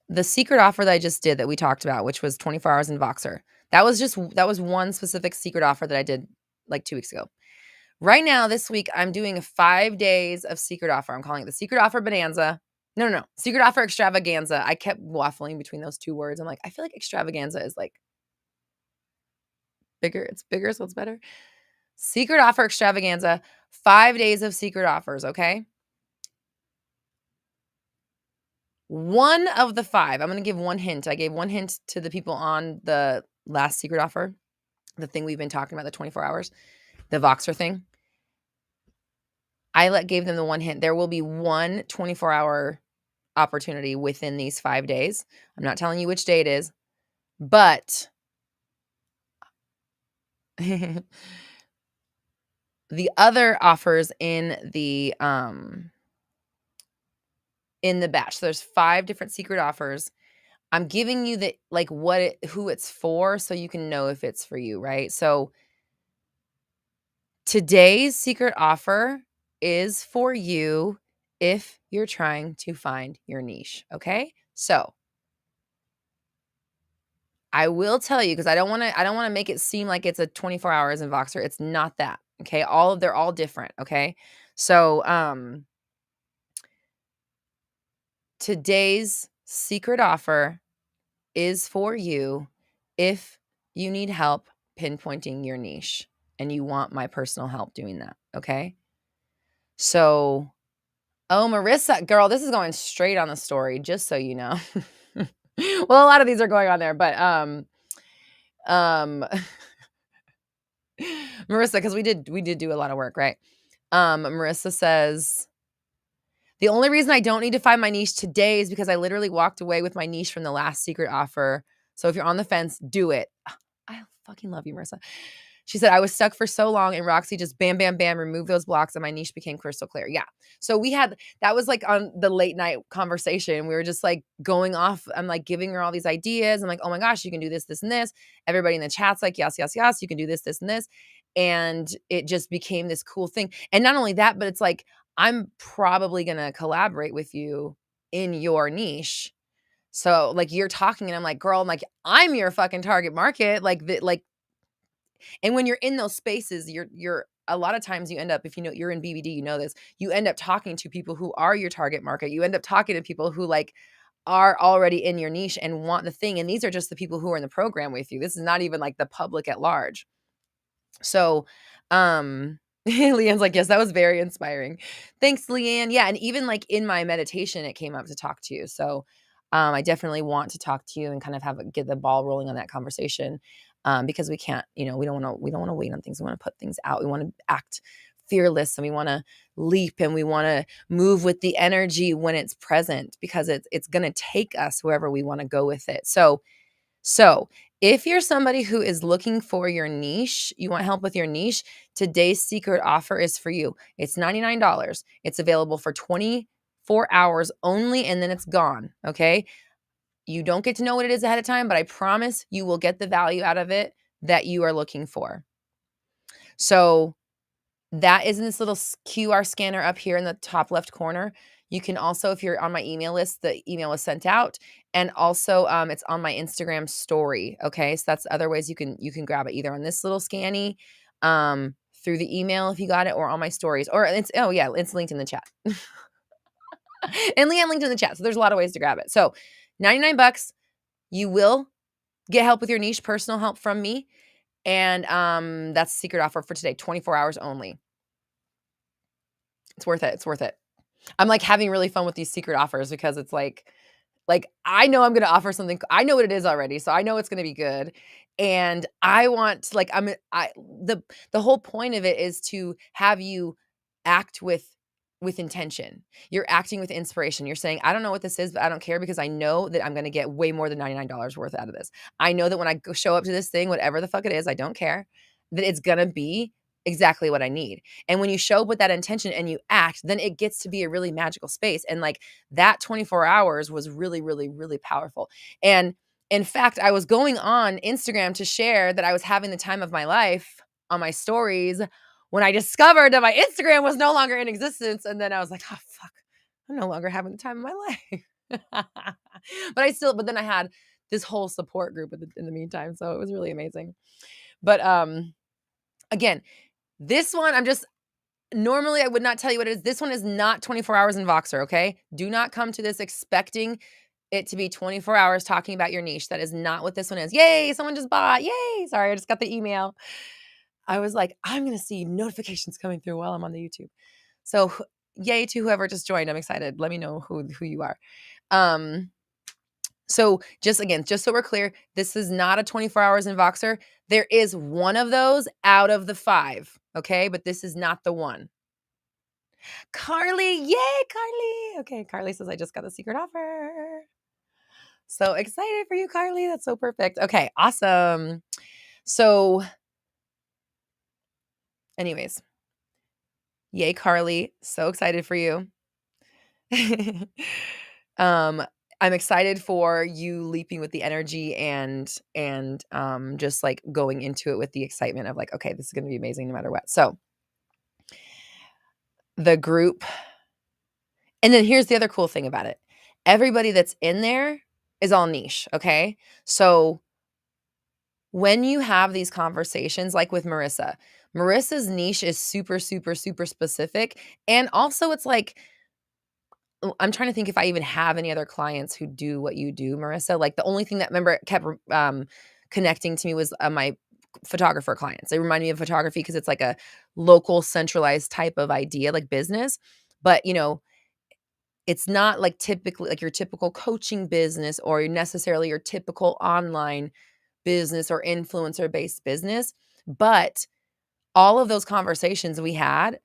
the secret offer that I just did that we talked about, which was 24 hours in Voxer, that was one specific secret offer that I did like 2 weeks ago. Right now, this week, I'm doing 5 days of secret offer. I'm calling it the secret offer bonanza. No. Secret offer extravaganza. I kept waffling between those two words. I'm like, I feel like extravaganza is like bigger. It's bigger, so it's better. Secret offer extravaganza, 5 days of secret offers, okay? One of the 5, I'm gonna give one hint. I gave one hint to the people on the last secret offer, the thing we've been talking about, the 24 hours, the Voxer thing. I gave them the one hint. There will be one 24-hour opportunity within these 5 days. I'm not telling you which day it is, but the other offers in the batch. So there's 5 different secret offers. I'm giving you the like who it's for so you can know if it's for you, right? So today's secret offer is for you if you're trying to find your niche, okay? So I will tell you because I don't want to make it seem like it's a 24 hours in Voxer. It's not that, okay? They're all different, okay? So today's secret offer is for you if you need help pinpointing your niche and you want my personal help doing that, okay? So, oh, Marissa, girl, this is going straight on the story, just so you know. Well, a lot of these are going on there, but Marissa, because we did do a lot of work, right? Marissa says, the only reason I don't need to find my niche today is because I literally walked away with my niche from the last secret offer. So if you're on the fence, do it. I fucking love you, Marissa. She said, I was stuck for so long and Roxy just bam, bam, bam, removed those blocks and my niche became crystal clear. Yeah. So that was like on the late night conversation. We were just like going off. I'm like giving her all these ideas. I'm like, oh my gosh, you can do this, this, and this. Everybody in the chat's like, yes, yes, yes, you can do this, this, and this. And it just became this cool thing. And not only that, but it's like, I'm probably going to collaborate with you in your niche. So like you're talking and I'm like, girl, I'm your fucking target market. And when you're in those spaces, you're a lot of times you end up, if you know you're in BBD, you know this, you end up talking to people who are your target market. You end up talking to people who like are already in your niche and want the thing. And these are just the people who are in the program with you. This is not even like the public at large. So, Leanne's like, yes, that was very inspiring. Thanks, Leanne. Yeah. And even like in my meditation, it came up to talk to you. So, I definitely want to talk to you and kind of get the ball rolling on that conversation. Because we can't, we don't want to wait on things. We want to put things out. We want to act fearless and we want to leap and we want to move with the energy when it's present because it's going to take us wherever we want to go with it. So if you're somebody who is looking for your niche, you want help with your niche, today's secret offer is for you. It's $99. It's available for 24 hours only, and then it's gone, okay? You don't get to know what it is ahead of time, but I promise you will get the value out of it that you are looking for. So that is in this little QR scanner up here in the top left corner. You can also, if you're on my email list, the email was sent out. And also it's on my Instagram story. Okay. So that's other ways you can grab it either on this little scanny, through the email if you got it, or on my stories, or it's linked in the chat. And Leanne linked in the chat. So there's a lot of ways to grab it. So $99, you will get help with your niche, personal help from me. And that's the secret offer for today, 24 hours only. It's worth it. It's worth it. I'm like having really fun with these secret offers because it's like I know I'm going to offer something. I know what it is already. So I know it's going to be good. And I want the whole point of it is to have you act with with intention. You're acting with inspiration. You're saying, I don't know what this is, but I don't care because I know that I'm going to get way more than $99 worth out of this. I know that when I show up to this thing, whatever the fuck it is, I don't care, that it's going to be exactly what I need. And when you show up with that intention and you act, then it gets to be a really magical space. And like that 24 hours was really, really, really powerful. And in fact, I was going on Instagram to share that I was having the time of my life on my stories when I discovered that my Instagram was no longer in existence. And then I was like, oh, fuck, I'm no longer having the time of my life. but then I had this whole support group in the meantime. So it was really amazing. But again, this one, normally I would not tell you what it is. This one is not 24 hours in Voxer, okay? Do not come to this expecting it to be 24 hours talking about your niche. That is not what this one is. Yay, someone just bought. Yay. Sorry, I just got the email. I was like, I'm going to see notifications coming through while I'm on the YouTube. So yay to whoever just joined. I'm excited. Let me know who you are. So just so we're clear, this is not a 24 hours in Voxer. There is one of those out of the 5. Okay. But this is not the one. Carly. Yay, Carly. Okay. Carly says, I just got the secret offer. So excited for you, Carly. That's so perfect. Okay. Awesome. So anyways, yay, Carly. So excited for you. I'm excited for you leaping with the energy and just like going into it with the excitement of like, okay, this is going to be amazing no matter what. So the group, and then here's the other cool thing about it. Everybody that's in there is all niche. Okay. So when you have these conversations, like with Marissa's niche is super, super, super specific. And also it's like, I'm trying to think if I even have any other clients who do what you do, Marissa. Like the only thing that kept connecting to me was my photographer clients. They remind me of photography because it's like a local centralized type of idea, like business. But, it's not like typically like your typical coaching business or necessarily your typical online business or influencer based business. But all of those conversations we had,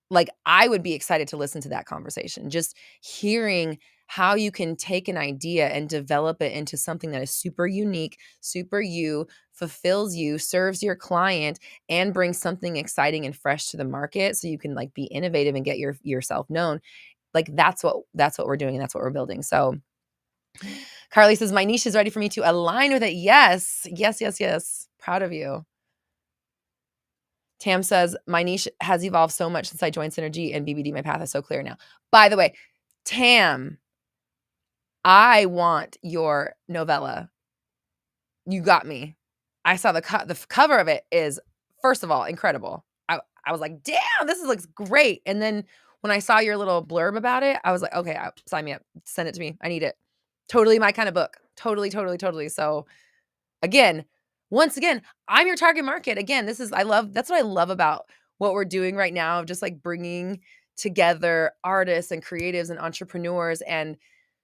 like I would be excited to listen to that conversation, just hearing how you can take an idea and develop it into something that is super unique, super you, fulfills you, serves your client, and brings something exciting and fresh to the market so you can like be innovative and get yourself known. Like that's what we're doing and that's what we're building. So Carly says, my niche is ready for me to align with it. Yes. Yes, yes, yes. Proud of you. Tam says, my niche has evolved so much since I joined Synergy and BBD. My path is so clear now. By the way, Tam, I want your novella. You got me. I saw the cover of it is, first of all, incredible. I was like, damn, this looks great. And then when I saw your little blurb about it, I was like, okay, sign me up. Send it to me. I need it. Totally my kind of book. Totally, totally, totally. So once again, I'm your target market. Again, that's what I love about what we're doing right now, of just like bringing together artists and creatives and entrepreneurs and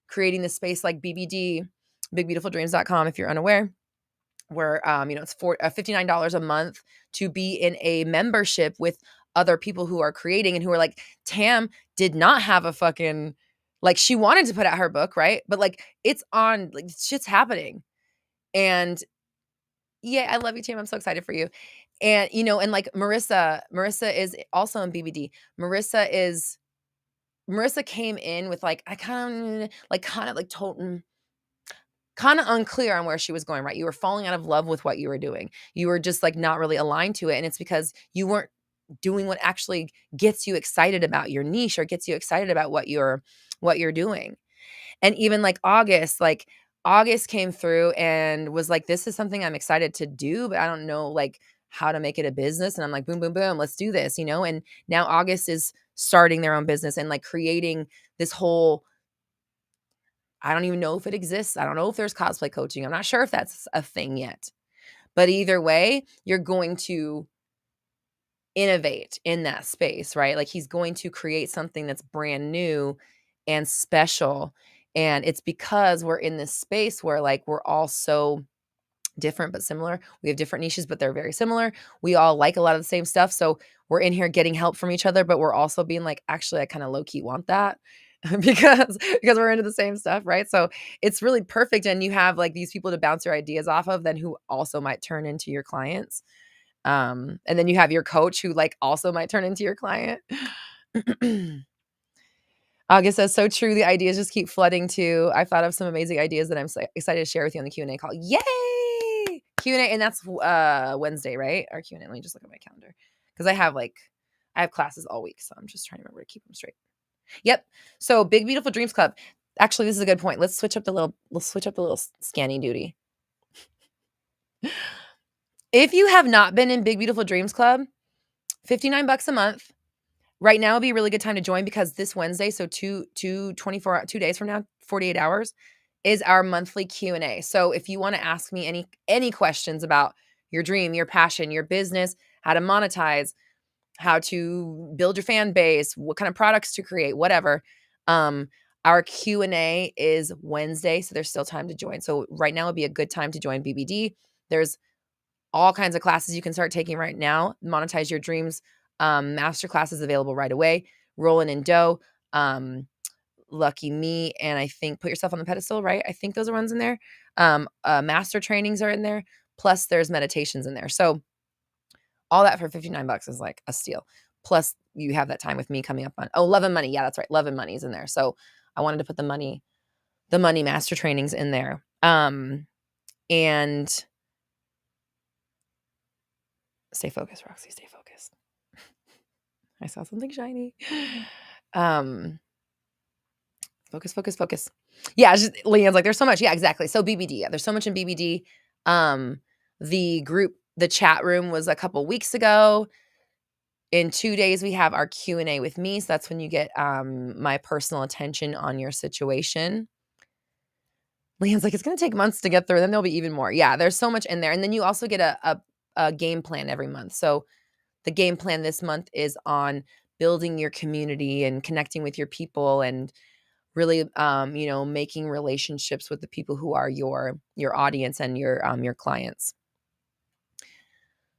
creating this space like BBD, bigbeautifuldreams.com, if you're unaware, where, it's $59 a month to be in a membership with other people who are creating and who are like, Tam did not have a fucking, like she wanted to put out her book, right? But like, it's on, like shit's happening. And yeah, I love you, Tam. I'm so excited for you. And, and like Marissa is also in BBD. Marissa came in with like, I kind of unclear on where she was going, right? You were falling out of love with what you were doing. You were just like not really aligned to it. And it's because you weren't doing what actually gets you excited about your niche or gets you excited about what you're doing. And even like August came through and was like, this is something I'm excited to do, but I don't know like how to make it a business. And I'm like, boom, boom, boom, let's do this, And now August is starting their own business and like creating this whole, I don't even know if it exists. I don't know if there's cosplay coaching. I'm not sure if that's a thing yet. But either way, you're going to innovate in that space, right? Like he's going to create something that's brand new and special. And it's because we're in this space where like we're all so different but similar. We have different niches, but they're very similar. We all like a lot of the same stuff. So we're in here getting help from each other, but we're also being like, actually, I kind of low key want that because we're into the same stuff, right? So it's really perfect. And you have like these people to bounce your ideas off of, then who also might turn into your clients. And then you have your coach who like also might turn into your client. August says, so true. The ideas just keep flooding too. I thought of some amazing ideas that I'm so excited to share with you on the Q&A call. Yay! Q&A, and that's Wednesday, right? Our Q&A. Let me just look at my calendar. Because I have classes all week, so I'm just trying to remember to keep them straight. Yep. So Big Beautiful Dreams Club. Actually, this is a good point. Let's switch up the little scanning duty. If you have not been in Big Beautiful Dreams Club, $59 a month. Right now would be a really good time to join because this Wednesday, so 2 days from now, 48 hours, is our monthly Q&A. So if you want to ask me any questions about your dream, your passion, your business, how to monetize, how to build your fan base, what kind of products to create, whatever, our Q&A is Wednesday, so there's still time to join. So right now would be a good time to join BBD. There's all kinds of classes you can start taking right now. Monetize Your Dreams master classes available right away. Rolling in Dough, Lucky Me, and I think Put Yourself on the Pedestal, right? I think those are ones in there. Master trainings are in there. Plus there's meditations in there. So all that for $59 is like a steal. Plus you have that time with me coming up on, Love and Money. Yeah, that's right. Love and Money is in there. So I wanted to put the money master trainings in there. And stay focused, Roxy, stay focused. I saw something shiny. Focus. Yeah, Leanne's like, there's so much. Yeah, exactly. So BBD, yeah, there's so much in BBD. The chat room was a couple weeks ago. In 2 days, we have our Q&A with me. So that's when you get my personal attention on your situation. Leanne's like, it's going to take months to get through. Then there'll be even more. Yeah, there's so much in there. And then you also get a game plan every month. So the game plan this month is on building your community and connecting with your people and really, making relationships with the people who are your audience and your clients.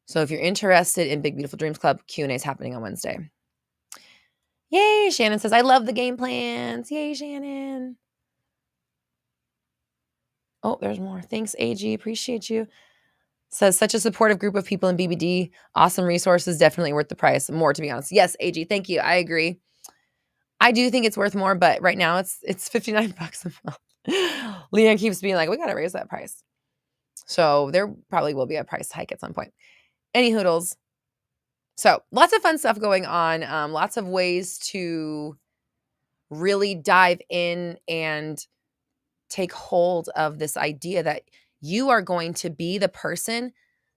So if you're interested in Big Beautiful Dreams Club, Q&A is happening on Wednesday. Yay, Shannon says, I love the game plans. Yay, Shannon. Oh, there's more. Thanks, AG. Appreciate you. Says, such a supportive group of people in BBD. Awesome resources. Definitely worth the price. More, to be honest. Yes, AG. Thank you. I agree. I do think it's worth more, but right now it's $59 a month. Leanne keeps being like, we got to raise that price. So there probably will be a price hike at some point. Any hoodles. So lots of fun stuff going on. Lots of ways to really dive in and take hold of this idea that you are going to be the person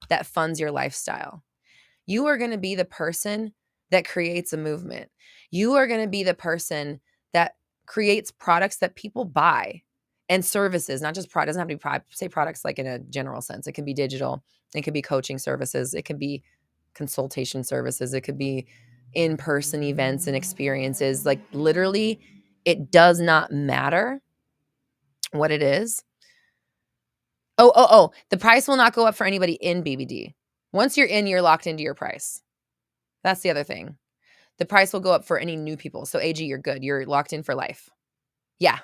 that funds your lifestyle. You are going to be the person that creates a movement. You are going to be the person that creates products that people buy and services, not just products. It doesn't have to be say products like in a general sense. It can be digital. It could be coaching services. It could be consultation services. It could be in-person events and experiences. Like literally, it does not matter what it is. The price will not go up for anybody in BBD. Once you're in, you're locked into your price. That's the other thing. The price will go up for any new people. So AG, you're good. You're locked in for life. Yeah.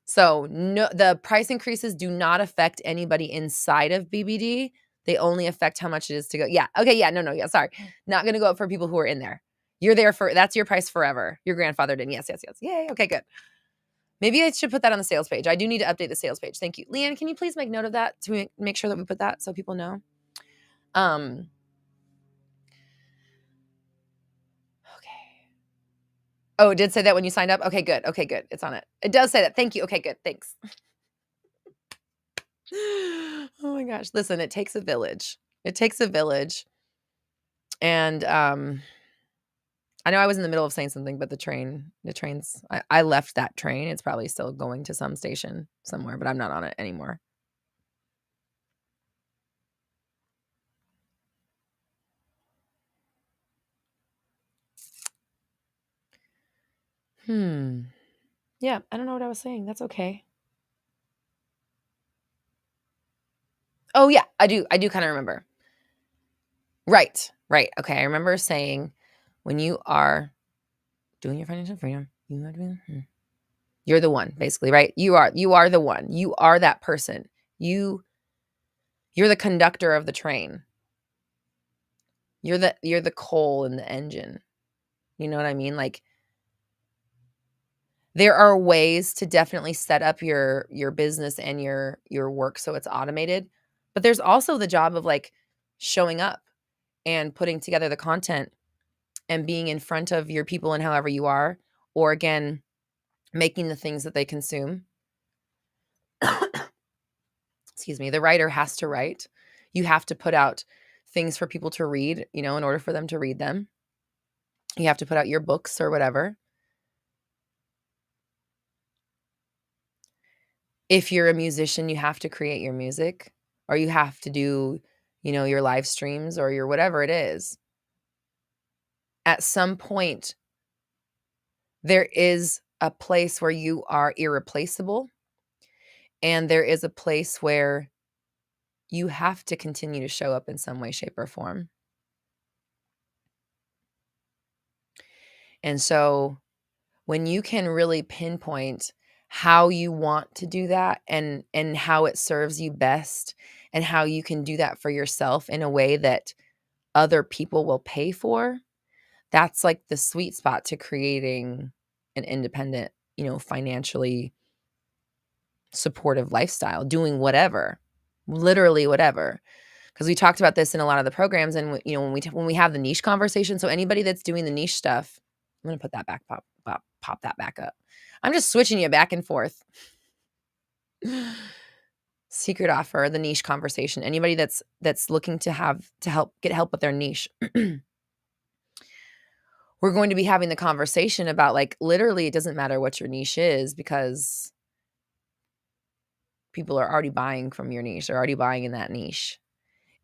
So no, the price increases do not affect anybody inside of BBD. They only affect how much it is to go. Yeah. Okay. Yeah. No. Yeah. Sorry. Not going to go up for people who are in there. You're there that's your price forever. Your grandfathered in. Yes. Yay. Okay, good. Maybe I should put that on the sales page. I do need to update the sales page. Thank you. Leanne, can you please make note of that to make sure that we put that so people know? Okay. Oh, it did say that when you signed up? Okay, good. It's on it. It does say that. Thank you. Okay, good. Thanks. Oh my gosh. Listen, it takes a village. And I know I was in the middle of saying something, but the trains, I left that train. It's probably still going to some station somewhere, but I'm not on it anymore. Yeah, I don't know what I was saying. That's okay. Oh yeah, I do kind of remember. Right. Okay, I remember saying when you are doing your financial freedom, you're the one, basically, right? You are the one. You are that person. You're the conductor of the train. You're the coal in the engine. You know what I mean? Like, there are ways to definitely set up your business and your work so it's automated, but there's also the job of like showing up and putting together the content and being in front of your people and however you are, or again, making the things that they consume. Excuse me. The writer has to write. You have to put out things for people to read, in order for them to read them. You have to put out your books or whatever. If you're a musician, you have to create your music, or you have to do, your live streams or your whatever it is. At some point, there is a place where you are irreplaceable, and there is a place where you have to continue to show up in some way, shape, or form. And so when you can really pinpoint how you want to do that and how it serves you best, and how you can do that for yourself in a way that other people will pay for, that's like the sweet spot to creating an independent, financially supportive lifestyle, doing whatever, literally whatever. Because we talked about this in a lot of the programs, and when we have the niche conversation. So anybody that's doing the niche stuff, I'm gonna put that back, pop that back up. I'm just switching you back and forth. Secret offer, the niche conversation. Anybody that's looking to get help with their niche. We're going to be having the conversation about, like, literally it doesn't matter what your niche is, because people are already buying from your niche. They're already buying in that niche.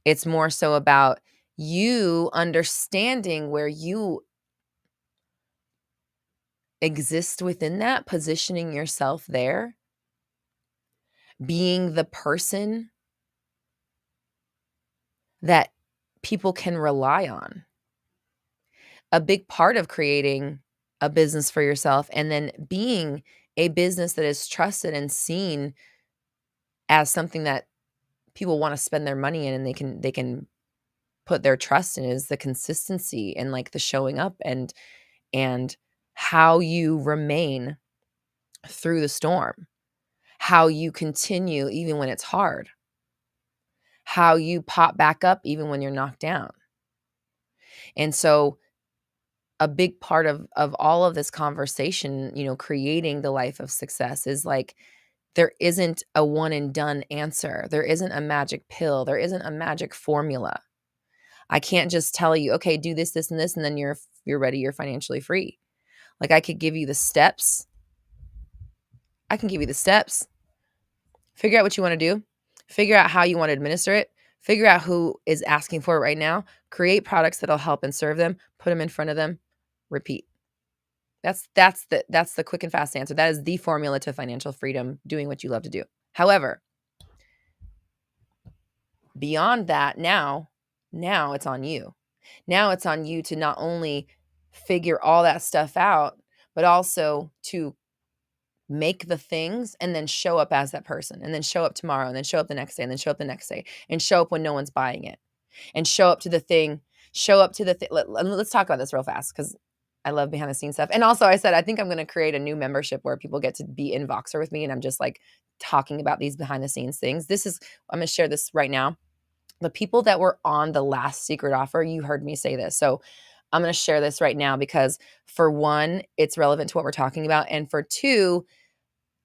It's more so about you understanding where you exist within that, positioning yourself there, being the person that people can rely on. A big part of creating a business for yourself, and then being a business that is trusted and seen as something that people want to spend their money in, and they can put their trust in, is the consistency and like the showing up and how you remain through the storm, how you continue even when it's hard, how you pop back up even when you're knocked down. And so a big part of all of this conversation, creating the life of success, is like, there isn't a one and done answer. There isn't a magic pill. There isn't a magic formula. I can't just tell you, okay, do this, this, and this, and then you're ready, you're financially free. Like, I could give you the steps. Figure out what you want to do. Figure out how you want to administer it. Figure out who is asking for it right now. Create products that'll help and serve them. Put them in front of them. Repeat. That's the quick and fast answer. That is the formula to financial freedom, doing what you love to do. However, beyond that, now it's on you. Now it's on you to not only figure all that stuff out, but also to make the things and then show up as that person, and then show up tomorrow, and then show up the next day, and then show up the next day, and show up when no one's buying it, and show up to the thing. Let's talk about this real fast, because I love behind the scenes stuff. And also, I said, I think I'm going to create a new membership where people get to be in Voxer with me, and I'm just like talking about these behind the scenes things. I'm going to share this right now. The people that were on the last secret offer, you heard me say this. So I'm going to share this right now, because for one, it's relevant to what we're talking about. And for two,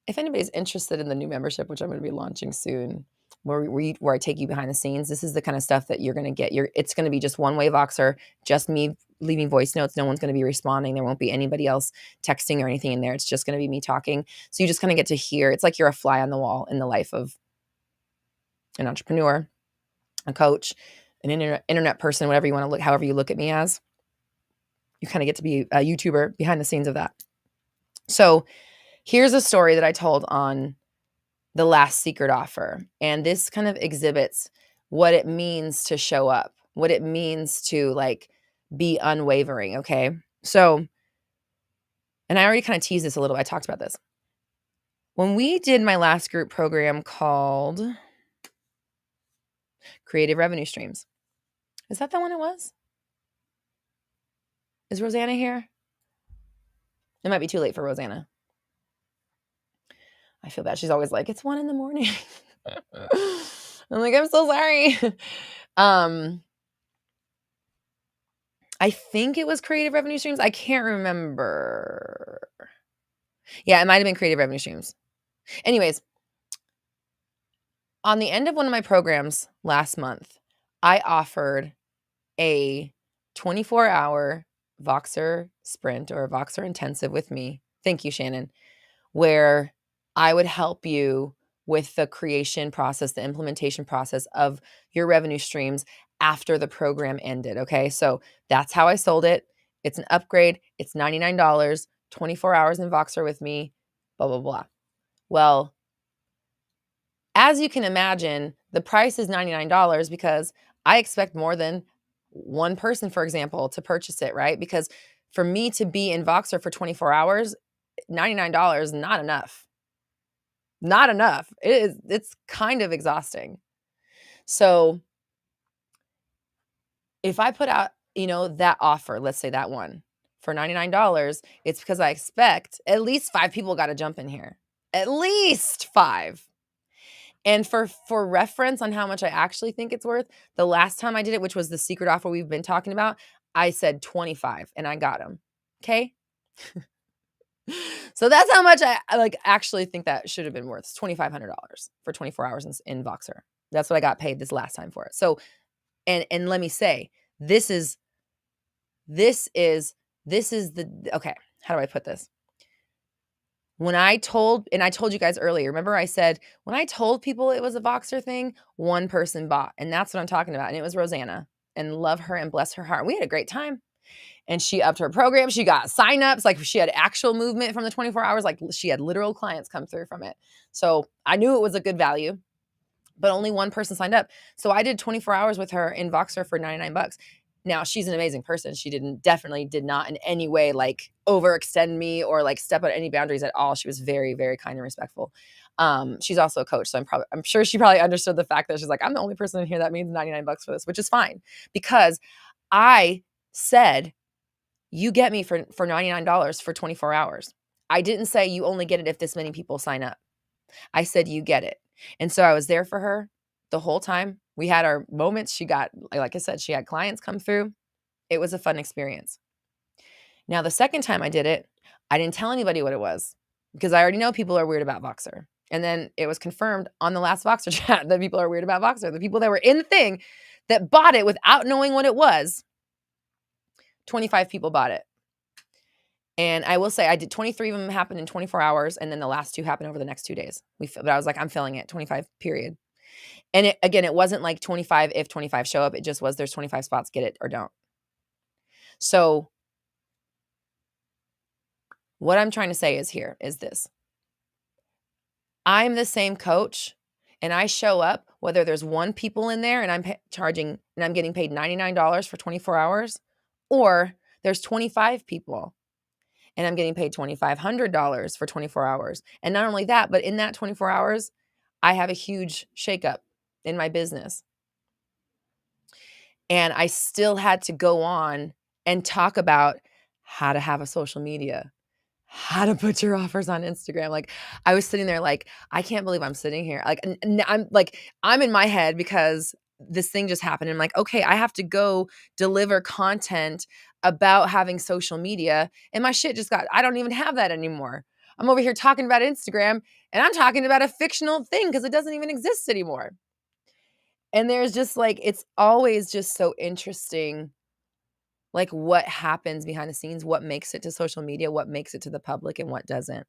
if anybody's interested in the new membership, which I'm going to be launching soon, where I take you behind the scenes, this is the kind of stuff that you're going to get. It's going to be just one-way Voxer, just me leaving voice notes. No one's going to be responding. There won't be anybody else texting or anything in there. It's just going to be me talking. So you just kind of get to hear. It's like you're a fly on the wall in the life of an entrepreneur, a coach, an internet person, whatever you want to look, however you look at me as. You kind of get to be a YouTuber behind the scenes of that. So here's a story that I told on the last secret offer. And this kind of exhibits what it means to show up, what it means to like be unwavering. Okay. So, and I already kind of teased this a little. I talked about this. When we did my last group program called Creative Revenue Streams, is that the one it was? Is Rosanna here? It might be too late for Rosanna. I feel bad. She's always like, it's 1 a.m. I'm like, I'm so sorry. I think it was Creative Revenue Streams. I can't remember. Yeah, it might have been Creative Revenue Streams. Anyways, on the end of one of my programs last month, I offered a 24-hour Voxer sprint or a Voxer intensive with me. Thank you, Shannon. Where I would help you with the creation process, the implementation process of your revenue streams after the program ended. Okay. So that's how I sold it. It's an upgrade. It's $99, 24 hours in Voxer with me, blah, blah, blah. Well, as you can imagine, the price is $99 because I expect more than one person, for example, to purchase it, right? Because for me to be in Voxer for 24 hours, $99 is not enough. Not enough. It's kind of exhausting. So if I put out, that offer, let's say that one for $99, it's because I expect at least 5 people got to jump in here. At least 5. And for reference on how much I actually think it's worth, the last time I did it, which was the secret offer we've been talking about, I said 25 and I got them. Okay. So that's how much I like actually think that should have been worth. It's $2,500 for 24 hours in Voxer. That's what I got paid this last time for it. So, and let me say, this is the, okay, how do I put this? When I told you guys earlier, remember I said, when I told people it was a Voxer thing, one person bought, and that's what I'm talking about. And it was Rosanna, and love her and bless her heart. We had a great time. And she upped her program. She got signups. Like she had actual movement from the 24 hours. Like she had literal clients come through from it. So I knew it was a good value, but only one person signed up. So I did 24 hours with her in Voxer for $99. Now she's an amazing person. She definitely did not in any way like overextend me or like step on any boundaries at all. She was very, very kind and respectful. She's also a coach. So I'm sure she probably understood the fact that she's like, I'm the only person in here that means $99 for this, which is fine because I said, you get me for $99 for 24 hours. I didn't say you only get it if this many people sign up. I said, you get it. And so I was there for her the whole time. We had our moments. She got, like I said, she had clients come through. It was a fun experience. Now, the second time I did it, I didn't tell anybody what it was because I already know people are weird about Voxer. And then it was confirmed on the last Voxer chat that people are weird about Voxer. The people that were in the thing that bought it without knowing what it was, 25 people bought it. And I will say I did 23 of them happen in 24 hours. And then the last 2 happened over the next 2 days. But I was like, I'm filling it 25 period. And it wasn't like 25 if 25 show up. It just was there's 25 spots, get it or don't. So what I'm trying to say is this. I'm the same coach and I show up whether there's 1 people in there and I'm getting paid $99 for 24 hours or there's 25 people and I'm getting paid $2,500 for 24 hours. And not only that, but in that 24 hours, I have a huge shakeup in my business. And I still had to go on and talk about how to have a social media, how to put your offers on Instagram. Like I was sitting there like, I can't believe I'm sitting here. Like I'm in my head because this thing just happened. And I'm like, okay, I have to go deliver content about having social media. And my shit I don't even have that anymore. I'm over here talking about Instagram and I'm talking about a fictional thing because it doesn't even exist anymore. And there's just like, it's always just so interesting, like what happens behind the scenes, what makes it to social media, what makes it to the public and what doesn't.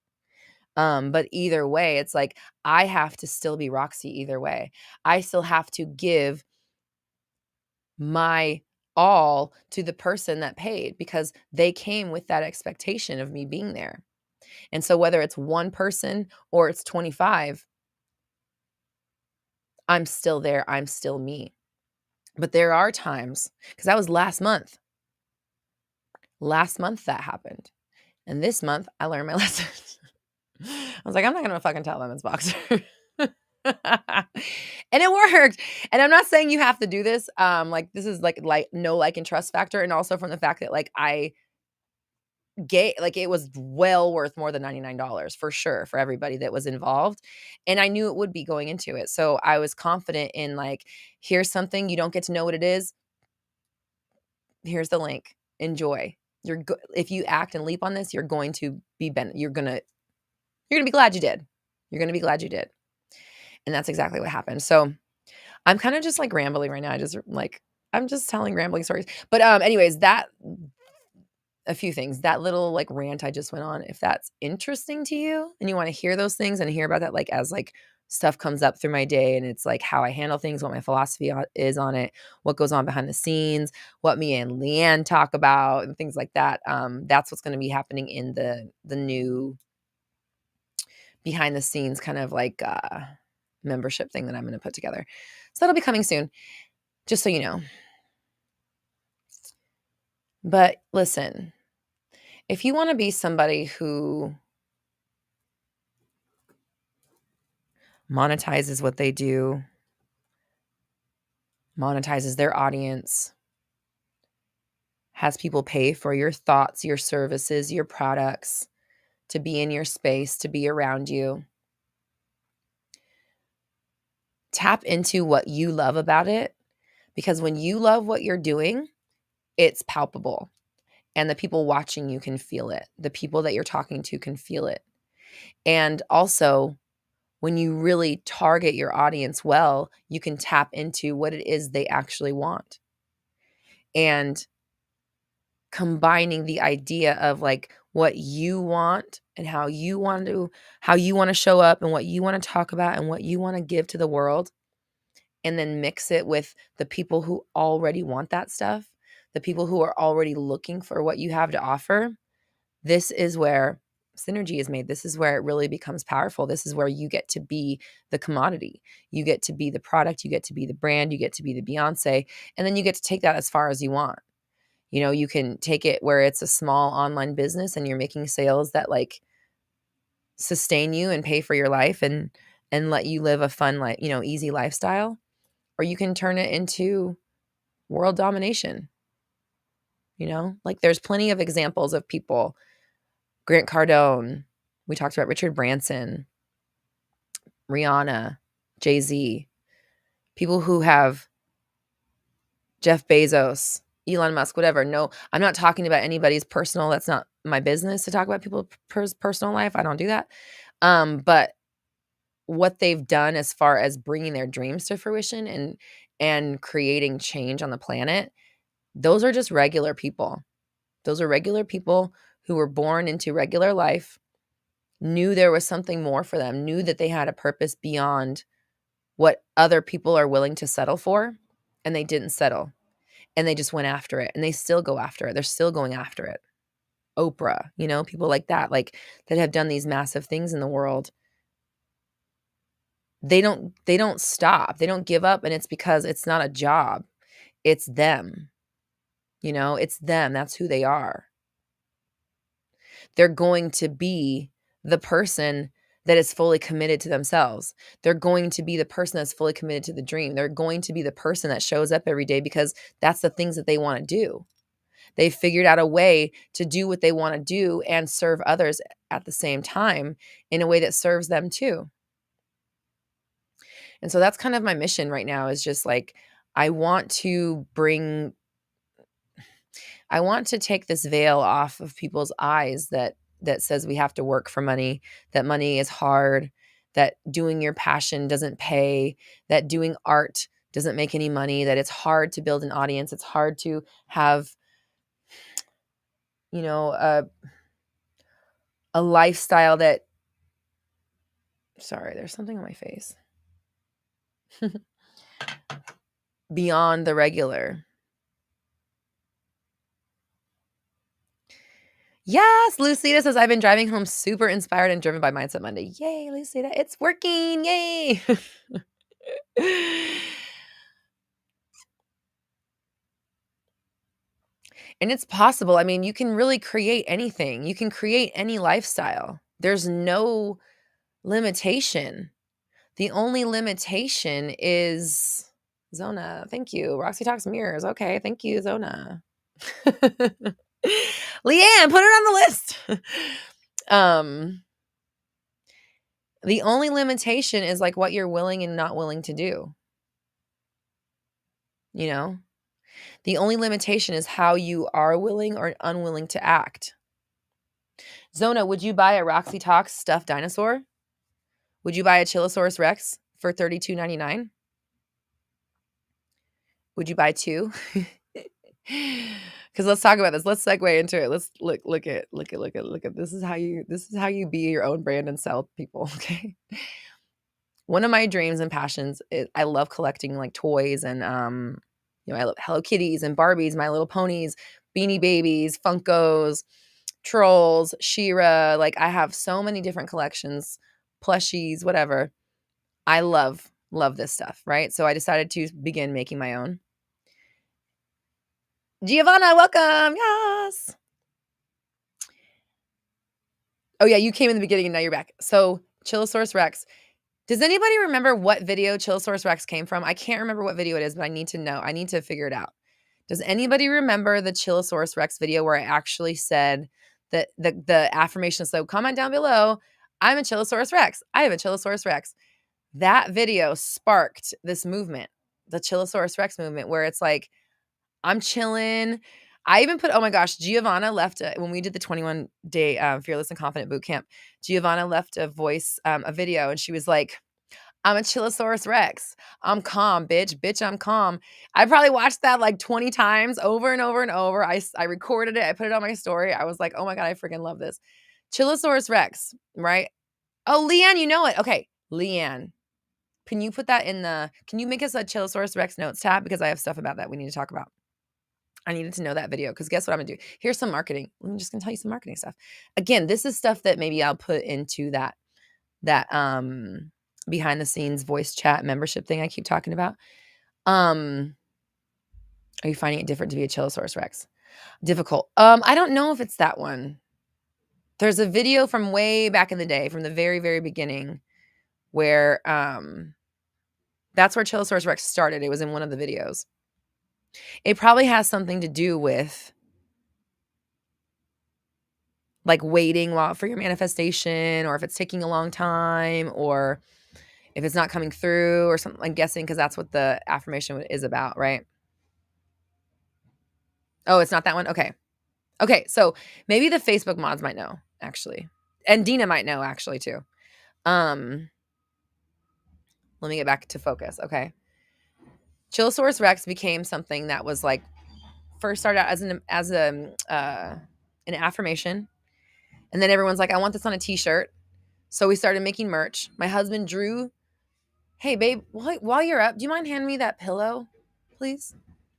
But either way, it's like, I have to still be Roxy either way. I still have to give my all to the person that paid because they came with that expectation of me being there. And so whether it's 1 person or it's 25, I'm still there. I'm still me. But there are times, because that was last month. Last month that happened. And this month I learned my lesson. I was like, I'm not going to fucking tell them it's Boxer. And it worked. And I'm not saying you have to do this. Like this is like no like and trust factor. And also from the fact that like I like it was well worth more than $99 for sure for everybody that was involved. And I knew it would be going into it. So I was confident in like, here's something you don't get to know what it is. Here's the link. Enjoy. If you act and leap on this, you're going to be you're going to be glad you did. You're going to be glad you did. And that's exactly what happened. So I'm kind of just like rambling right now. I'm just telling rambling stories. But anyways, a few things. That little like rant I just went on, if that's interesting to you and you want to hear those things and hear about that, like as like stuff comes up through my day and it's like how I handle things, what my philosophy is on it, what goes on behind the scenes, what me and Leanne talk about and things like that. That's what's going to be happening in the new behind the scenes kind of like membership thing that I'm going to put together. So that'll be coming soon, just so you know. But listen, if you want to be somebody who monetizes what they do, monetizes their audience, has people pay for your thoughts, your services, your products, to be in your space, to be around you, tap into what you love about it. Because when you love what you're doing, it's palpable. And the people watching you can feel it. The people that you're talking to can feel it. And also, when you really target your audience well, you can tap into what it is they actually want. And combining the idea of like what you want and how you want to show up and what you want to talk about and what you want to give to the world, and then mix it with the people who already want that stuff, the people who are already looking for what you have to offer. This is where synergy is made. This is where it really becomes powerful. This is where you get to be the commodity. You get to be the product. You get to be the brand. You get to be the Beyonce. And then you get to take that as far as you want. You know, you can take it where it's a small online business and you're making sales that like sustain you and pay for your life and let you live a fun, like, you know, easy lifestyle. Or you can turn it into world domination. You know, like there's plenty of examples of people. Grant Cardone, we talked about Richard Branson, Rihanna, Jay-Z, people who have Jeff Bezos, Elon Musk, whatever. No, I'm not talking about anybody's personal. That's not my business to talk about people's personal life. I don't do that. But what they've done as far as bringing their dreams to fruition and creating change on the planet, those are just regular people. Those are regular people who were born into regular life, knew there was something more for them, knew that they had a purpose beyond what other people are willing to settle for, and they didn't settle. And they just went after it, and they still go after it. They're still going after it. Oprah, you know, people like that have done these massive things in the world. They don't stop. They don't give up, and it's because it's not a job. It's them. You know, it's them. That's who they are. They're going to be the person that is fully committed to themselves. They're going to be the person that's fully committed to the dream. They're going to be the person that shows up every day because that's the things that they want to do. They've figured out a way to do what they want to do and serve others at the same time in a way that serves them too. And so that's kind of my mission right now, is just like, I want to take this veil off of people's eyes that says we have to work for money, that money is hard, that doing your passion doesn't pay, that doing art doesn't make any money, that it's hard to build an audience. It's hard to have, you know, a lifestyle that, sorry, there's something on my face, beyond the regular. Yes, Lucida says, I've been driving home super inspired and driven by Mindset Monday. Yay, Lucida, it's working. Yay. And it's possible. I mean, you can really create anything. You can create any lifestyle. There's no limitation. The only limitation is Zona. Thank you. Roxy Talks Mirrors. Okay. Thank you, Zona. Leanne, put it on the list. um, the only limitation is like what you're willing and not willing to do. You know, the only limitation is how you are willing or unwilling to act. Zona, would you buy a Roxy Talks stuffed dinosaur? Would you buy a Chillosaurus Rex for $32.99? Would you buy two? Because let's talk about this. Let's segue into it. Let's look at. This is how you be your own brand and sell people. Okay. One of my dreams and passions is I love collecting like toys and I love Hello Kitties and Barbies, My Little Ponies, Beanie Babies, Funkos, Trolls, She-Ra. Like I have so many different collections, plushies, whatever. I love this stuff, right? So I decided to begin making my own. Giovanna, welcome. Yes. Oh yeah, you came in the beginning and now you're back. So Chillosaurus Rex. Does anybody remember what video Chillosaurus Rex came from? I can't remember what video it is, but I need to know. I need to figure it out. Does anybody remember the Chillosaurus Rex video where I actually said that the affirmation? So comment down below. I'm a Chillosaurus Rex. I have a Chillosaurus Rex. That video sparked this movement, the Chillosaurus Rex movement, where it's like, I'm chilling. I even put, oh my gosh, Giovanna left when we did the 21-day Fearless and Confident boot camp. Giovanna left a video, and she was like, I'm a Chillosaurus Rex. I'm calm, bitch. Bitch, I'm calm. I probably watched that like 20 times over and over and over. I recorded it. I put it on my story. I was like, oh my God, I freaking love this. Chillosaurus Rex, right? Oh, Leanne, you know it. Okay, Leanne. Can you put that can you make us a Chillosaurus Rex notes tab? Because I have stuff about that we need to talk about. I needed to know that video because guess what I'm going to do? Here's some marketing. I'm just going to tell you some marketing stuff. Again, this is stuff that maybe I'll put into that behind the scenes voice chat membership thing I keep talking about. Are you finding it different to be a Chillosaurus Rex? Difficult. I don't know if it's that one. There's a video from way back in the day, from the very, very beginning, where that's where Chillosaurus Rex started. It was in one of the videos. It probably has something to do with like waiting for your manifestation, or if it's taking a long time, or if it's not coming through or something. I'm guessing because that's what the affirmation is about, right? Oh, it's not that one? Okay. Okay, so maybe the Facebook mods might know, actually. And Dina might know, actually, too. Let me get back to focus, okay? Chillosaurus Rex became something that was like first started out as an affirmation, and then everyone's like, I want this on a t-shirt. So we started making merch. My husband drew, hey babe, while you're up, do you mind handing me that pillow, please?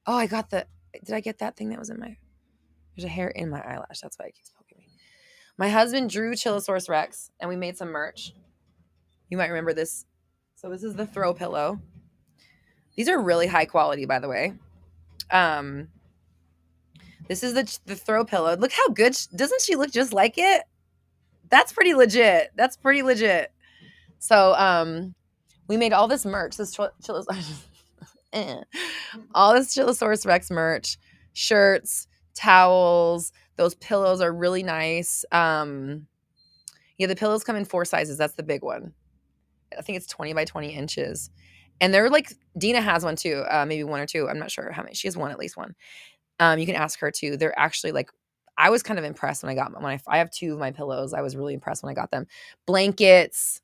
Oh, did I get that thing that was there's a hair in my eyelash. That's why it keeps poking me. My husband drew Chillosaurus Rex and we made some merch. You might remember this. So this is the throw pillow. These are really high quality, by the way. This is the throw pillow. Look how good. Doesn't she look just like it? That's pretty legit. So we made all this merch. All this Chillosaurus Rex merch, shirts, towels. Those pillows are really nice. Yeah, the pillows come in 4 sizes. That's the big one. I think it's 20 by 20 inches. And they're like, Dina has one too, maybe 1 or 2. I'm not sure how many. She has at least one. You can ask her too. They're actually like, I was kind of impressed when I have 2 of my pillows. I was really impressed when I got them. Blankets,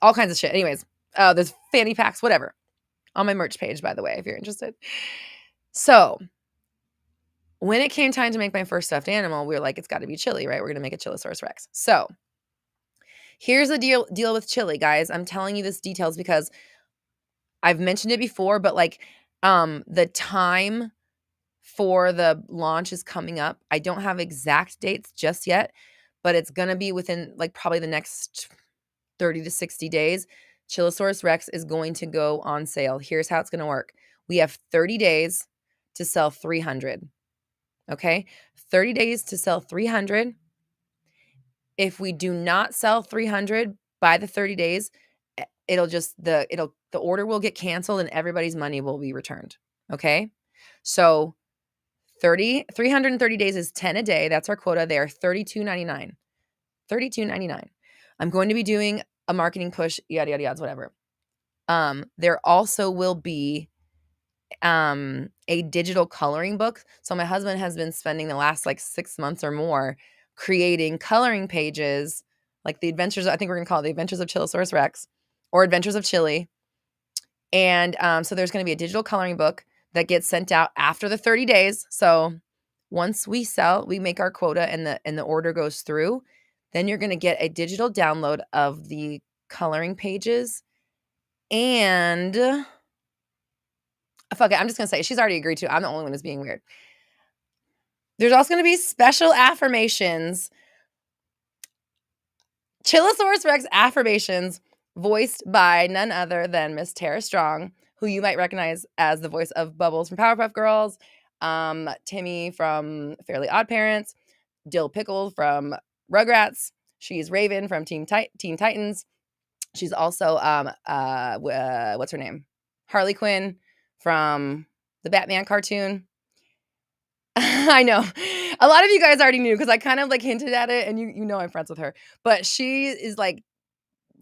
all kinds of shit. Anyways, there's fanny packs, whatever. On my merch page, by the way, if you're interested. So when it came time to make my first stuffed animal, we were like, it's got to be Chili, right? We're going to make a Chillosaurus Rex. So here's the deal with Chili, guys. I'm telling you this details because I've mentioned it before, but like the time for the launch is coming up. I don't have exact dates just yet, but it's going to be within like probably the next 30 to 60 days. Chillosaurus Rex is going to go on sale. Here's how it's going to work. We have 30 days to sell 300. Okay? 30 days to sell 300. If we do not sell 300 by the 30 days, the order will get canceled and everybody's money will be returned. Okay? So 330 days is 10 a day. That's our quota. They are $32.99. $32.99. I'm going to be doing a marketing push, yada, yada, yada, whatever. There also will be a digital coloring book. So my husband has been spending the last like 6 months or more creating coloring pages, like the adventures, I think we're going to call it the Adventures of Chillosaurus Rex or Adventures of Chili. And so there's going to be a digital coloring book that gets sent out after the 30 days. So once we make our quota and the order goes through, then you're going to get a digital download of the coloring pages. And fuck it, I'm just going to say, she's already agreed to. I'm the only one who's being weird. There's also going to be special affirmations. Chillosaurus Rex affirmations voiced by none other than Miss Tara Strong, who you might recognize as the voice of Bubbles from Powerpuff Girls, Timmy from Fairly Odd Parents, Dill Pickle from Rugrats. She's Raven from Teen Titans. She's also what's her name? Harley Quinn from the Batman cartoon. I know. A lot of you guys already knew because I kind of like hinted at it and you know I'm friends with her. But she's like,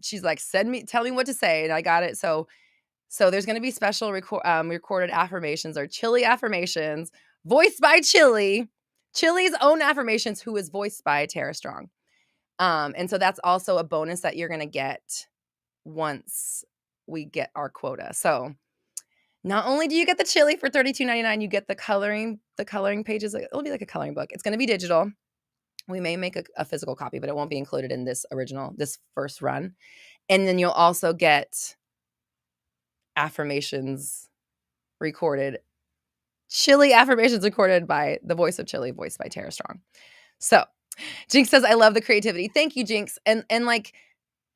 tell me what to say. And I got it. So there's going to be special recorded affirmations or Chili affirmations voiced by Chili's own affirmations, who is voiced by Tara Strong. And so that's also a bonus that you're going to get once we get our quota. So not only do you get the chili for $32.99, you get the coloring pages. It'll be like a coloring book. It's going to be digital. We may make a physical copy, but it won't be included in this first run. And then you'll also get affirmations recorded. Chili affirmations recorded by the voice of Chili, voiced by Tara Strong. So Jinx says, I love the creativity. Thank you, Jinx. And like,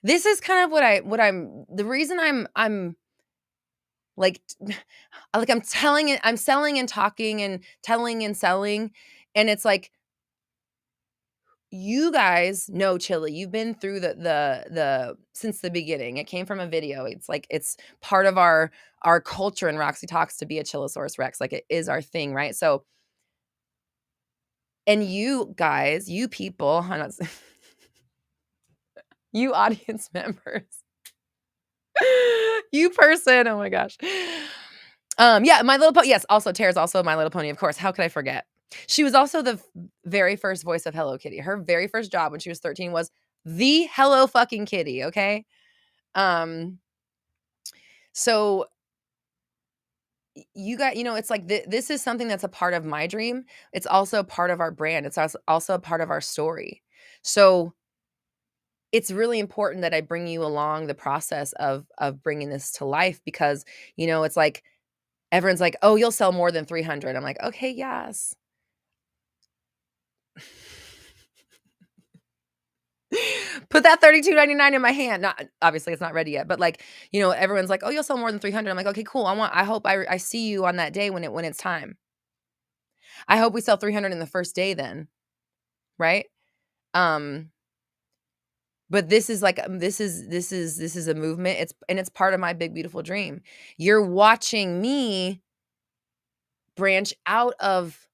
this is kind of the reason I'm like I'm selling and talking and telling and selling. And it's like, you guys know Chili. You've been through the since the beginning. It came from a video. It's like, it's part of our culture in Roxy Talks to be a Chillosaurus Rex. Like, it is our thing, right? So, and you guys, you people, you audience members, you person, oh my gosh. Yeah, My Little Pony. Yes, also Tara's also My Little Pony, of course. How could I forget? She was also the very first voice of Hello Kitty. Her very first job when she was 13 was the Hello fucking Kitty, okay? So you got, it's like this is something that's a part of my dream. It's also a part of our brand. It's also a part of our story. So it's really important that I bring you along the process of bringing this to life because, it's like everyone's like, oh, you'll sell more than 300. I'm like, okay, yes. Put that $32.99 in my hand. Not obviously it's not ready yet, but like, everyone's like, oh, you'll sell more than 300. I'm like, okay, cool. I hope I see you on that day when it's time. I hope we sell 300 in the first day then. Right? But this is like, this is a movement. It's part of my big, beautiful dream. You're watching me branch out of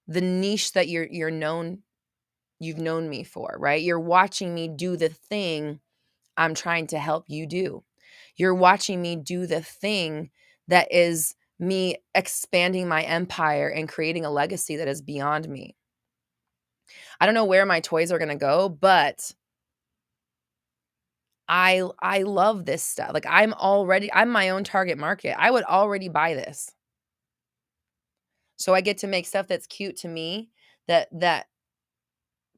the niche that you've known me for, right? You're watching me do the thing I'm trying to help you do. You're watching me do the thing that is me expanding my empire and creating a legacy that is beyond me. I don't know where my toys are going to go, but I love this stuff. Like, I'm my own target market. I would already buy this. So I get to make stuff that's cute to me, that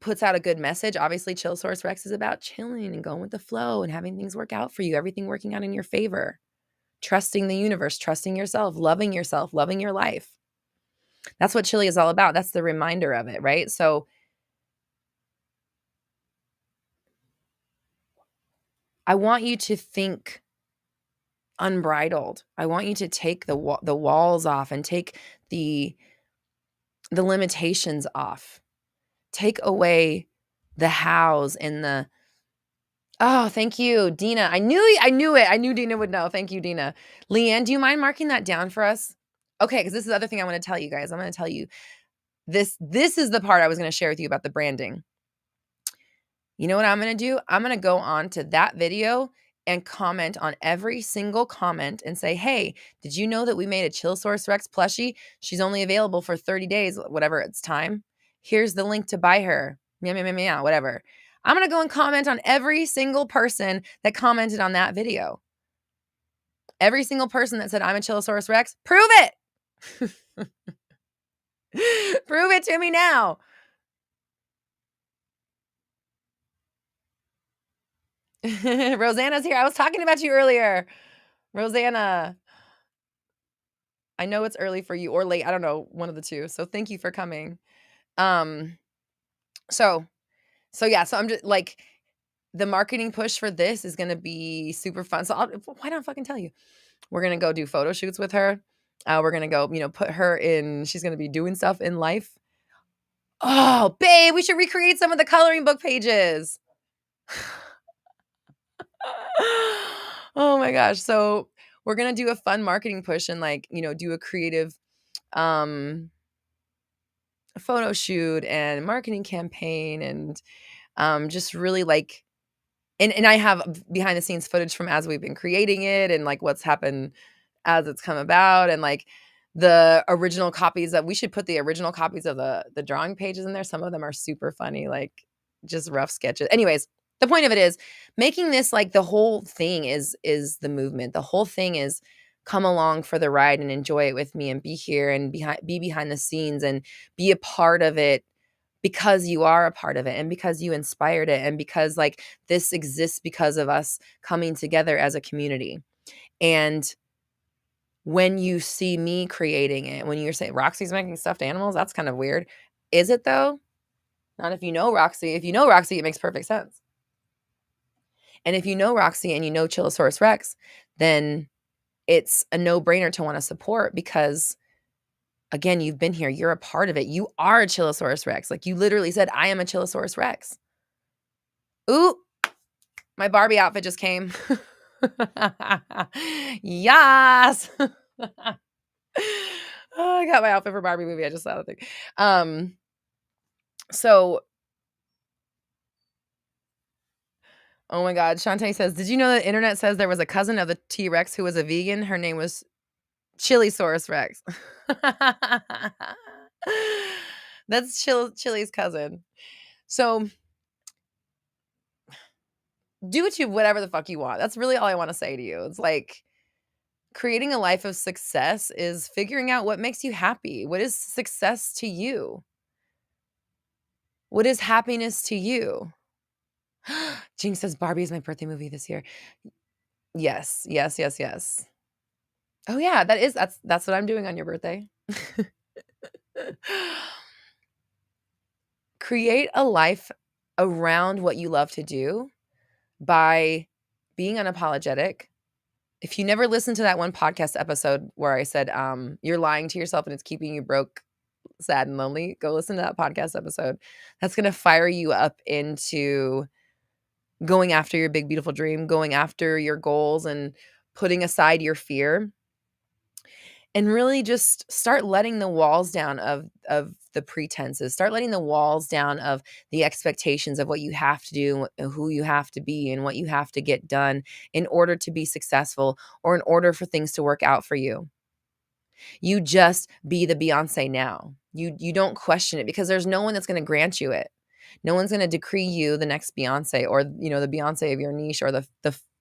puts out a good message. Obviously, Chillosaurus Rex is about chilling and going with the flow and having things work out for you, everything working out in your favor, trusting the universe, trusting yourself, loving your life. That's what Chili is all about. That's the reminder of it, right? So I want you to think unbridled. I want you to take the walls off and take the limitations off. Take away the hows and the, oh, thank you, Dina. I knew it. I knew Dina would know. Thank you, Dina. Leanne, do you mind marking that down for us? Okay, because this is the other thing I want to tell you guys. I'm going to tell you this. This is the part I was going to share with you about the branding. You know what I'm going to do? I'm going to go on to that video and comment on every single comment and say, hey, did you know that we made a Chillosaurus Rex plushie? She's only available for 30 days, whatever it's time. Here's the link to buy her. Meow, meow, meow, meow, whatever. I'm going to go and comment on every single person that commented on that video. Every single person that said, I'm a Chillosaurus Rex, prove it. Prove it to me now. Rosanna's here. I was talking about you earlier. Rosanna. I know it's early for you or late. I don't know, one of the two. So thank you for coming. So yeah, so I'm just like, the marketing push for this is going to be super fun. So why don't I fucking tell you? We're going to go do photo shoots with her. We're going to go, put her in, she's going to be doing stuff in life. Oh, babe, we should recreate some of the coloring book pages. Oh my gosh. So we're going to do a fun marketing push and do a creative photo shoot and marketing campaign and just really and I have behind the scenes footage from as we've been creating it and what's happened as it's come about and the original copies we should put the original copies of the drawing pages in there. Some of them are super funny, just rough sketches. Anyways, the point of it is making this the whole thing is the movement. The whole thing is come along for the ride and enjoy it with me and be here and be behind the scenes and be a part of it because you are a part of it and because you inspired it and because this exists because of us coming together as a community. And when you see me creating it, when you're saying Roxy's making stuffed animals, that's kind of weird. Is it though? Not if you know Roxy. If you know Roxy, it makes perfect sense. And if you know Roxy and you know Chillosaurus Rex, then it's a no-brainer to want to support because, again, you've been here. You're a part of it. You are a Chillosaurus Rex. You literally said, I am a Chillosaurus Rex. Ooh, my Barbie outfit just came. Yes. Oh, I got my outfit for Barbie movie. I just saw that thing. So, oh my God. Shantae says, did you know the internet says there was a cousin of the T-Rex who was a vegan? Her name was Chillosaurus Rex. That's Chili's cousin. So do whatever the fuck you want. That's really all I want to say to you. It's creating a life of success is figuring out what makes you happy. What is success to you? What is happiness to you? Jinx says Barbie is my birthday movie this year. Yes, yes, yes, yes. Oh yeah, that's what I'm doing on your birthday. Create a life around what you love to do by being unapologetic. If you never listened to that one podcast episode where I said you're lying to yourself and it's keeping you broke, sad, and lonely, go listen to that podcast episode. That's going to fire you up into going after your big, beautiful dream, going after your goals and putting aside your fear. And really just start letting the walls down of the pretenses. Start letting the walls down of the expectations of what you have to do, who you have to be, and what you have to get done in order to be successful or in order for things to work out for you. You just be the Beyonce now. You don't question it because there's no one that's going to grant you it. No one's going to decree you the next Beyonce or, the Beyonce of your niche or the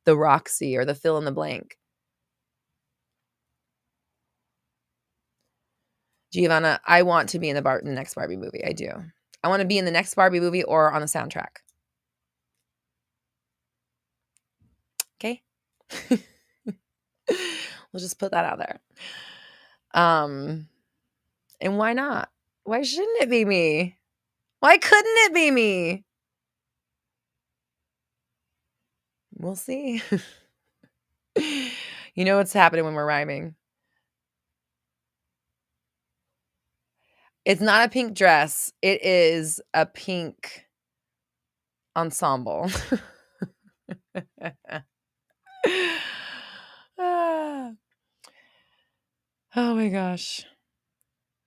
Roxy or the fill in the blank. Giovanna, I want to be in the next Barbie movie. I do. I want to be in the next Barbie movie or on the soundtrack. Okay? We'll just put that out there. And why not? Why shouldn't it be me? Why couldn't it be me? We'll see. You know what's happening when we're rhyming. It's not a pink dress. It is a pink ensemble. Ah. Oh my gosh.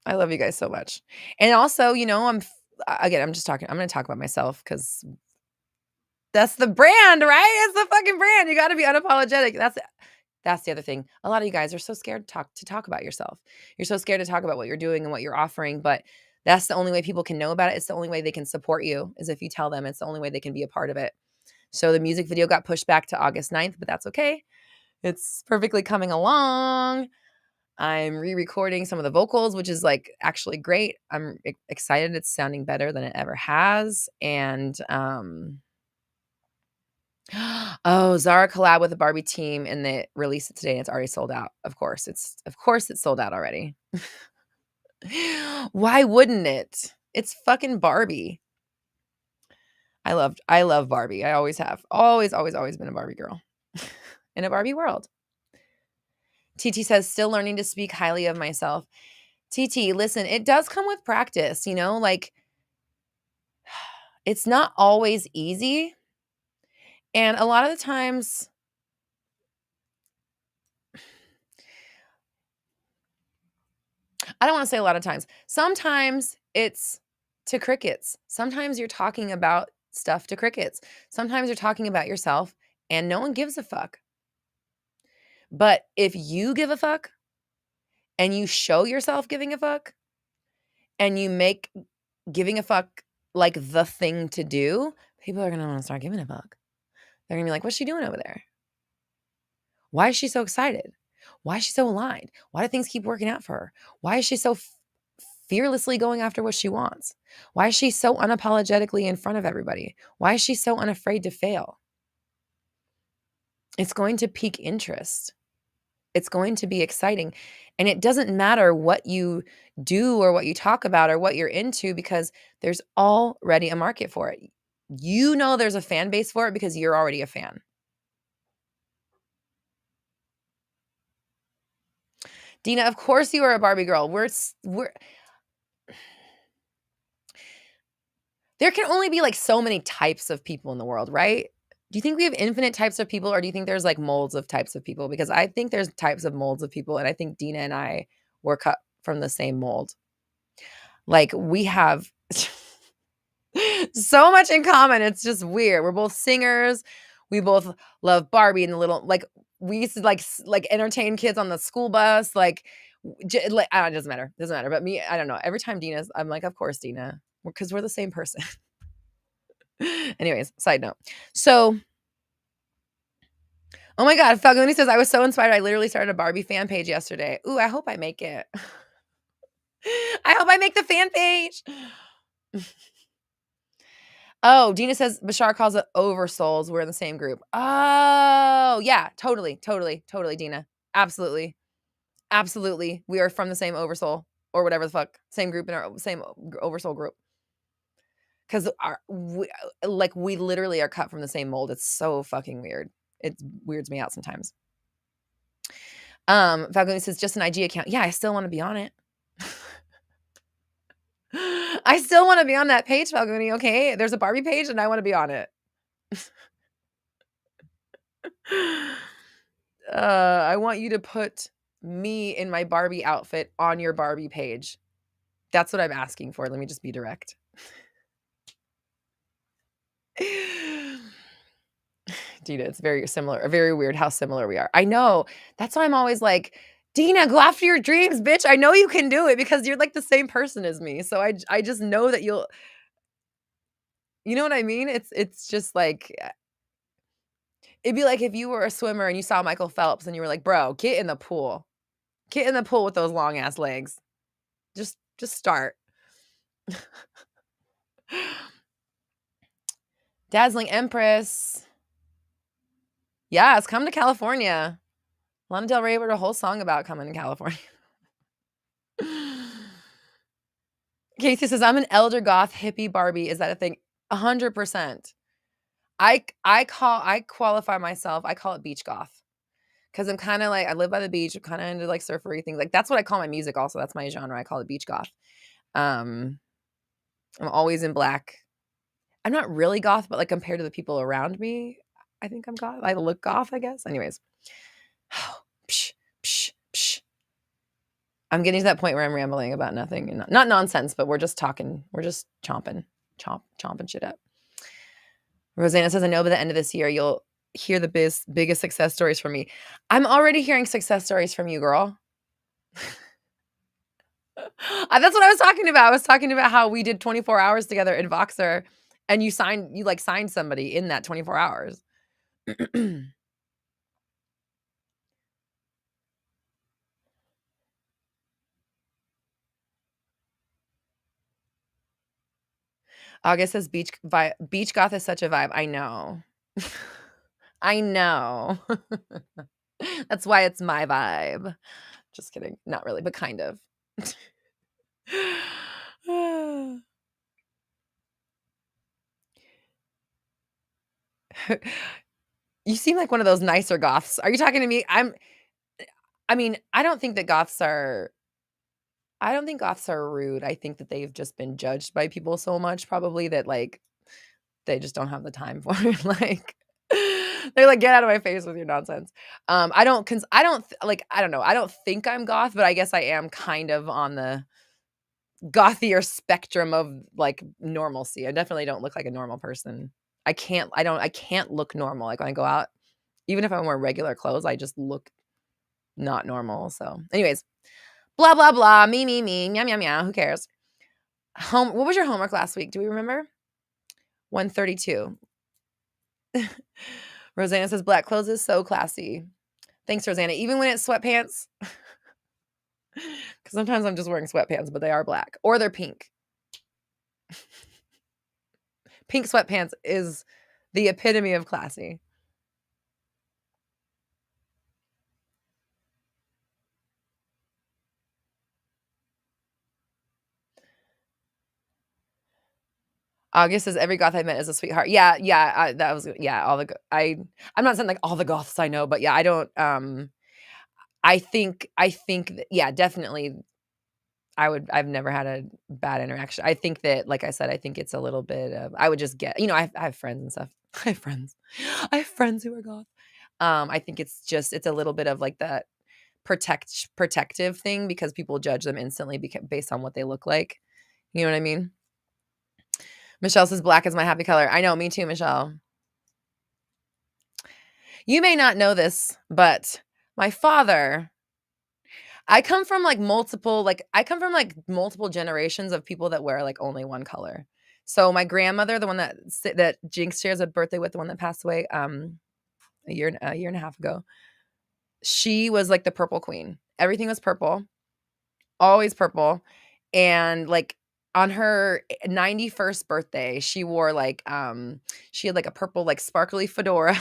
I love you guys so much. And also, you know, I'm just talking, I'm going to talk about myself because that's the brand, right? It's the fucking brand. You got to be unapologetic. That's the other thing. A lot of you guys are so scared to talk about yourself. You're so scared to talk about what you're doing and what you're offering, but that's the only way people can know about it. It's the only way they can support you is if you tell them. It's the only way they can be a part of it. So the music video got pushed back to August 9th, but that's okay. It's perfectly coming along. I'm re-recording some of the vocals, which is like actually great. I'm excited. It's sounding better than it ever has. And Zara collab with the Barbie team and they released it today and it's already sold out. Of course it's sold out already. Why wouldn't it? It's fucking Barbie. I love Barbie. I always have. Always been a Barbie girl. In a Barbie world. TT says, still learning to speak highly of myself. TT, listen, it does come with practice, you know, like it's not always easy. And a lot of the times, I don't want to say a lot of times. Sometimes it's to crickets. Sometimes you're talking about stuff to crickets. Sometimes you're talking about yourself and no one gives a fuck. But if you give a fuck and you show yourself giving a fuck and you make giving a fuck like the thing to do, people are going to want to start giving a fuck. They're going to be like, what's she doing over there? Why is she so excited? Why is she so aligned? Why do things keep working out for her? Why is she so fearlessly going after what she wants? Why is she so unapologetically in front of everybody? Why is she so unafraid to fail? It's going to pique interest. It's going to be exciting. And it doesn't matter what you do or what you talk about or what you're into because there's already a market for it. You know there's a fan base for it because you're already a fan. Dina, of course you are a Barbie girl. There can only be like so many types of people in the world, right? Do you think we have infinite types of people or do you think there's like molds of types of people? Because I think there's types of molds of people and I think Dina and I were cut from the same mold. Like we have so much in common. It's just weird. We're both singers. We both love Barbie and the little, like we used to like entertain kids on the school bus. Like, it doesn't matter. Doesn't matter. But me, I don't know. Every time I'm like, of course, Dina, because we're the same person. Anyways, side note. So, oh my God, Falcone says, I was so inspired. I literally started a Barbie fan page yesterday. Ooh, I hope I make it. I hope I make the fan page. Oh, Dina says, Bashar calls it oversouls. We're in the same group. Oh, yeah, totally, Dina. Absolutely. Absolutely. We are from the same oversoul or whatever the fuck. Same group in our same oversoul group. Because we literally are cut from the same mold. It's so fucking weird. It weirds me out sometimes. Falcone says, just an IG account. Yeah, I still want to be on it. I still want to be on that page, Falcone. Okay, there's a Barbie page and I want to be on it. I want you to put me in my Barbie outfit on your Barbie page. That's what I'm asking for. Let me just be direct. Dina, it's very similar, very weird how similar we are. I know. That's why I'm always like, Dina, go after your dreams, bitch. I know you can do it because you're like the same person as me. So I just know that you know what I mean? It's just like, it'd be like if you were a swimmer and you saw Michael Phelps and you were like, bro, get in the pool. Get in the pool with those long ass legs. Just start. Dazzling Empress. Yes, come to California. Lana Del Rey wrote a whole song about coming to California. Casey says, I'm an elder goth hippie Barbie. Is that a thing? 100%. I qualify myself. I call it beach goth Because I'm kind of like, I live by the beach. I'm kind of into like surfery things. Like that's what I call my music also. That's my genre. I call it beach goth. I'm always in black. I'm not really goth, but like compared to the people around me, I think I'm goth. I look goth, I guess. Anyways. Psh, psh, psh. I'm getting to that point where I'm rambling about nothing and not nonsense, but we're just talking. We're just chomping shit up. Rosanna says, I know by the end of this year, you'll hear the biggest success stories from me. I'm already hearing success stories from you, girl. That's what I was talking about. I was talking about how we did 24 hours together in Voxer and you signed somebody in that 24 hours. August says beach goth is such a vibe. I know. I know. That's why it's my vibe. Just kidding. Not really, but kind of. You seem like one of those nicer goths. Are you talking to me? I mean, I don't think goths are rude. I think that they've just been judged by people so much probably that like they just don't have the time for it. Like they're like, get out of my face with your nonsense. I don't know. I don't think I'm goth, but I guess I am kind of on the gothier spectrum of like normalcy. I definitely don't look like a normal person. I can't look normal. Like when I go out, even if I wear regular clothes, I just look not normal. So anyways, blah, blah, blah, me, meow, meow, meow. Who cares? What was your homework last week? Do we remember? 132. Rosanna says, black clothes is so classy. Thanks, Rosanna. Even when it's sweatpants. Because sometimes I'm just wearing sweatpants, but they are black. Or they're pink. Pink sweatpants is the epitome of classy. August says every goth I met is a sweetheart. Yeah, that was I'm not saying like all the goths I know, but yeah, I don't. I think that, yeah, definitely. I've never had a bad interaction. I think that, like I said, I think it's a little bit of. I would just get, I have friends and stuff. I have friends who are goth. I think it's a little bit of like that protective thing because people judge them instantly based on what they look like. You know what I mean? Michelle says black is my happy color. I know, me too, Michelle. You may not know this, but my father, I come from like multiple generations of people that wear like only one color. So my grandmother, the one that Jinx shares a birthday with, the one that passed away a year and a half ago, she was like the purple queen. Everything was purple, always purple. And like on her 91st birthday, she wore like she had like a purple like sparkly fedora,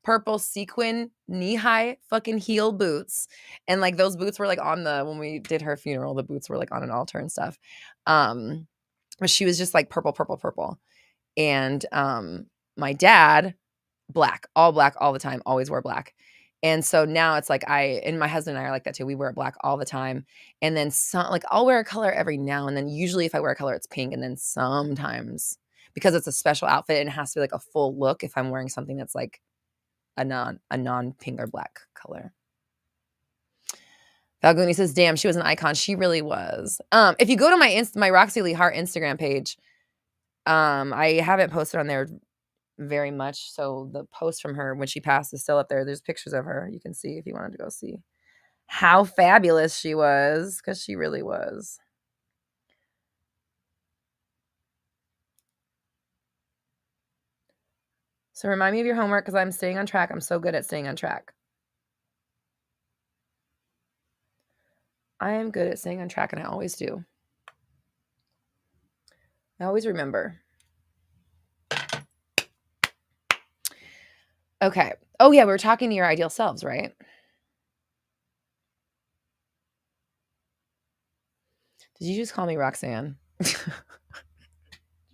purple sequin knee-high fucking heel boots. And like those boots were like on when we did her funeral, the boots were like on an altar and stuff. But she was just like purple, purple, purple. And my dad, black all the time, always wore black. And so now it's like and my husband and I are like that too. We wear black all the time. And then some, like I'll wear a color every now and then. Usually if I wear a color, it's pink. And then sometimes because it's a special outfit and it has to be like a full look if I'm wearing something that's like a non-pink or black color. Falguni says, damn, she was an icon. She really was. If you go to my Roxy Lee Hart Instagram page, I haven't posted on there very much. So the post from her when she passed is still up there. There's pictures of her. You can see if you wanted to go see how fabulous she was, because she really was. So remind me of your homework because I'm staying on track. I'm so good at staying on track. I am good at staying on track and I always do. I always remember. Okay. Oh yeah, we were talking to your ideal selves, right? Did you just call me Roxanne? Do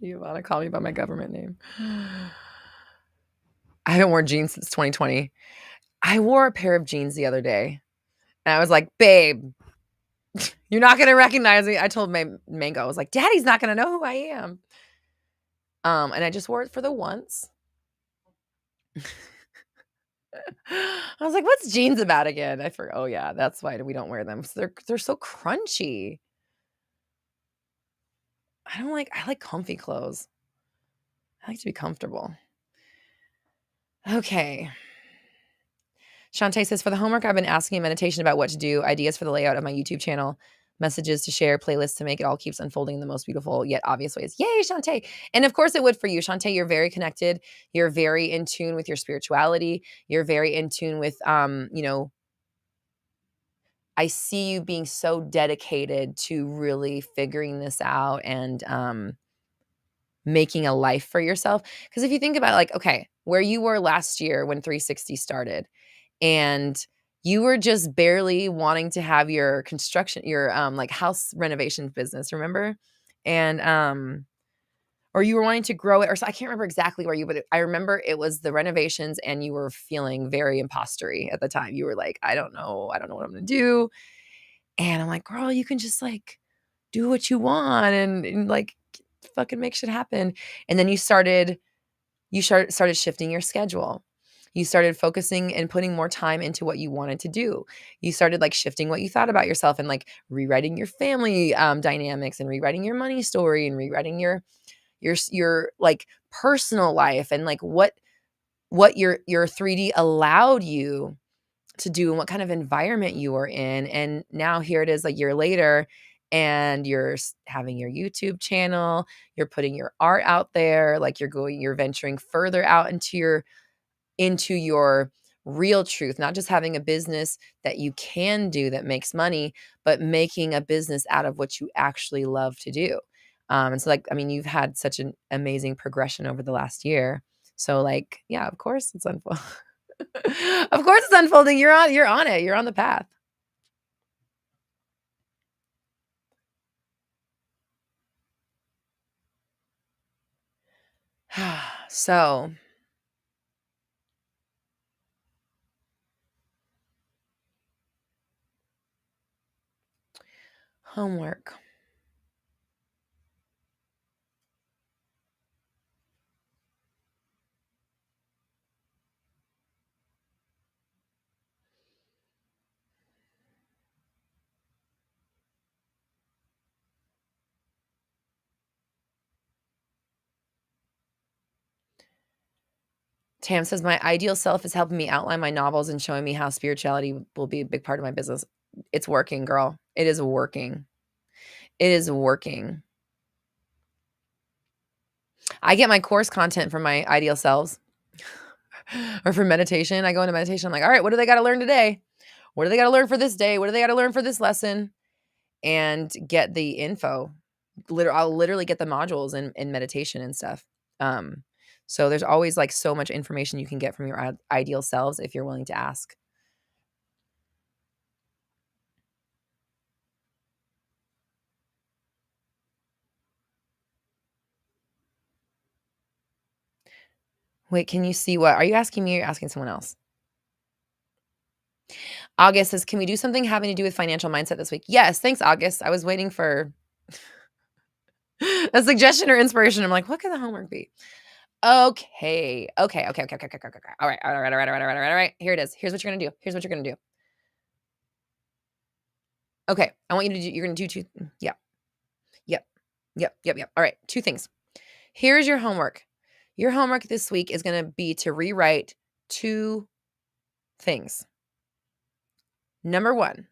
you want to call me by my government name? I haven't worn jeans since 2020. I wore a pair of jeans the other day and I was like, babe, you're not going to recognize me. I told my Mango, I was like, Daddy's not going to know who I am. And I just wore it for the once. I was like, what's jeans about again? I forgot. Oh yeah, that's why we don't wear them. They're so crunchy. I like comfy clothes. I like to be comfortable. Okay. Shantae says, for the homework, I've been asking in meditation about what to do, ideas for the layout of my YouTube channel, messages to share, playlists to make. It all keeps unfolding in the most beautiful yet obvious ways. Yay, Shantae. And of course it would for you. Shantae, you're very connected. You're very in tune with your spirituality. You're very in tune with, I see you being so dedicated to really figuring this out and making a life for yourself. Because if you think about it, like, okay, where you were last year when 360 started, and you were just barely wanting to have your construction, your like house renovation business, remember? And or you were wanting to grow it, or so I can't remember exactly where you, but I remember it was the renovations, and you were feeling very impostery at the time. You were like, I don't know what I'm gonna do. And I'm like, girl, you can just like do what you want and like fucking make shit happen. And then you started shifting your schedule. You started focusing and putting more time into what you wanted to do. You started like shifting what you thought about yourself and like rewriting your family dynamics and rewriting your money story and rewriting your like personal life and like what your 3D allowed you to do and what kind of environment you were in. And now here it is a year later, and you're having your YouTube channel, you're putting your art out there, like you're venturing further out into your real truth, not just having a business that you can do that makes money, but making a business out of what you actually love to do. And so like, I mean, you've had such an amazing progression over the last year. So like, yeah, of course it's unfolding. Of course it's unfolding. You're on it. You're on the path. So, homework. Tam says, my ideal self is helping me outline my novels and showing me how spirituality will be a big part of my business. It's working, girl. It is working. It is working. I get my course content from my ideal selves or from meditation. I go into meditation. I'm like, all right, what do they got to learn today? What do they got to learn for this day? What do they got to learn for this lesson? And get the info. I'll literally get the modules in meditation and stuff. So there's always like so much information you can get from your ideal selves if you're willing to ask. Wait, can you see what? Are you asking me or are you asking someone else? August says, can we do something having to do with financial mindset this week? Yes, thanks, August. I was waiting for a suggestion or inspiration. I'm like, what could the homework be? Okay. All right. All right. Here it is. Here's what you're gonna do. Okay. I want you to do, you're gonna do two. Yeah. Yep. All right. Two things. Here's your homework. Your homework this week is gonna be to rewrite two things. Number one,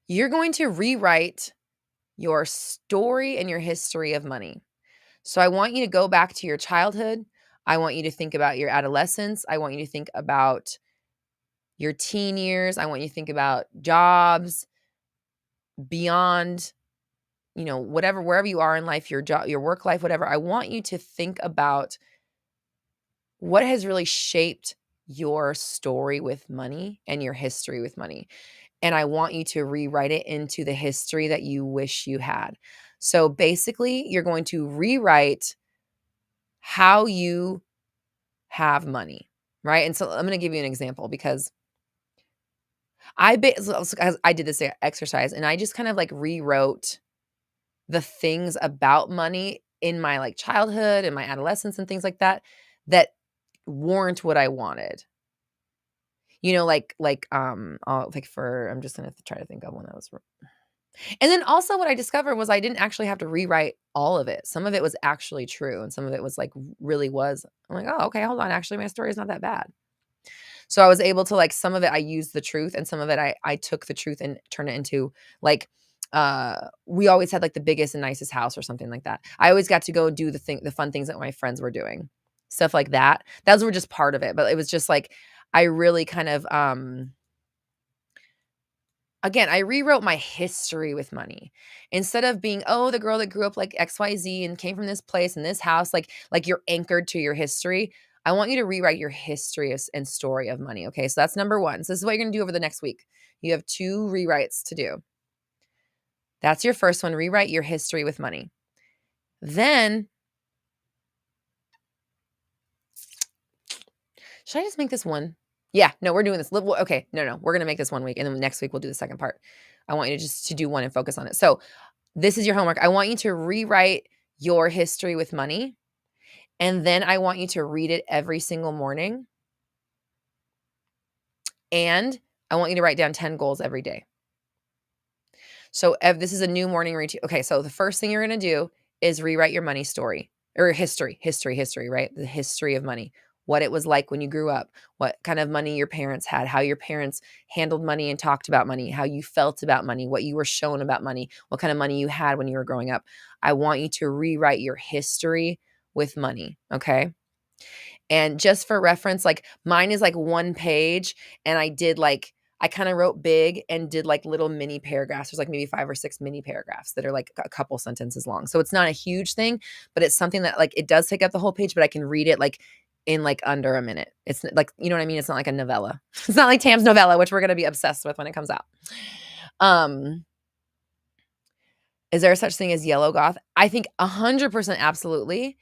you're going to rewrite your story and your history of money. So I want you to go back to your childhood. I want you to think about your adolescence. I want you to think about your teen years. I want you to think about jobs beyond, whatever, wherever you are in life, your job, your work life, whatever. I want you to think about what has really shaped your story with money and your history with money. And I want you to rewrite it into the history that you wish you had. So basically, you're going to rewrite how you have money. right? And so I'm going to give you an example because I did this exercise and I just kind of like rewrote the things about money in my like childhood and my adolescence and things like that that weren't what I wanted. You know, like for I'm just gonna try to think of one that was. And then also what I discovered was I didn't actually have to rewrite all of it. Some of it was actually true, and some of it was like really was. I'm like, oh, okay, hold on. Actually, my story is not that bad. So I was able to like some of it I used the truth, and some of it I took the truth and turned it into like we always had like the biggest and nicest house or something like that. I always got to go do the fun things that my friends were doing. Stuff like that. Those were just part of it, but it was just like I really kind of again, I rewrote my history with money. Instead of being, oh, the girl that grew up like XYZ and came from this place and this house, like you're anchored to your history. I want you to rewrite your history and story of money. Okay. So that's number one. So this is what you're going to do over the next week. You have 2 rewrites to do. That's your first one. Rewrite your history with money. Then, should I just make this one? Yeah, no, we're doing this. Okay, no, we're going to make this 1 week. And then next week we'll do the second part. I want you to just to do one and focus on it. So this is your homework. I want you to rewrite your history with money. And then I want you to read it every single morning. And I want you to write down 10 goals every day. So this is a new morning routine. Okay, so the first thing you're going to do is rewrite your money story or history, right? The history of money. What it was like when you grew up, what kind of money your parents had, how your parents handled money and talked about money, how you felt about money, what you were shown about money, what kind of money you had when you were growing up. I want you to rewrite your history with money, okay? And just for reference, like mine is like 1 page and I kind of wrote big and did like little mini paragraphs. There's like maybe 5 or 6 mini paragraphs that are like a couple sentences long. So it's not a huge thing, but it's something that like it does take up the whole page, but I can read it like in like under a minute. It's like, you know what I mean? It's not like a novella. It's not like Tam's novella, which we're going to be obsessed with when it comes out. Is there such thing as yellow goth? I think 100% absolutely.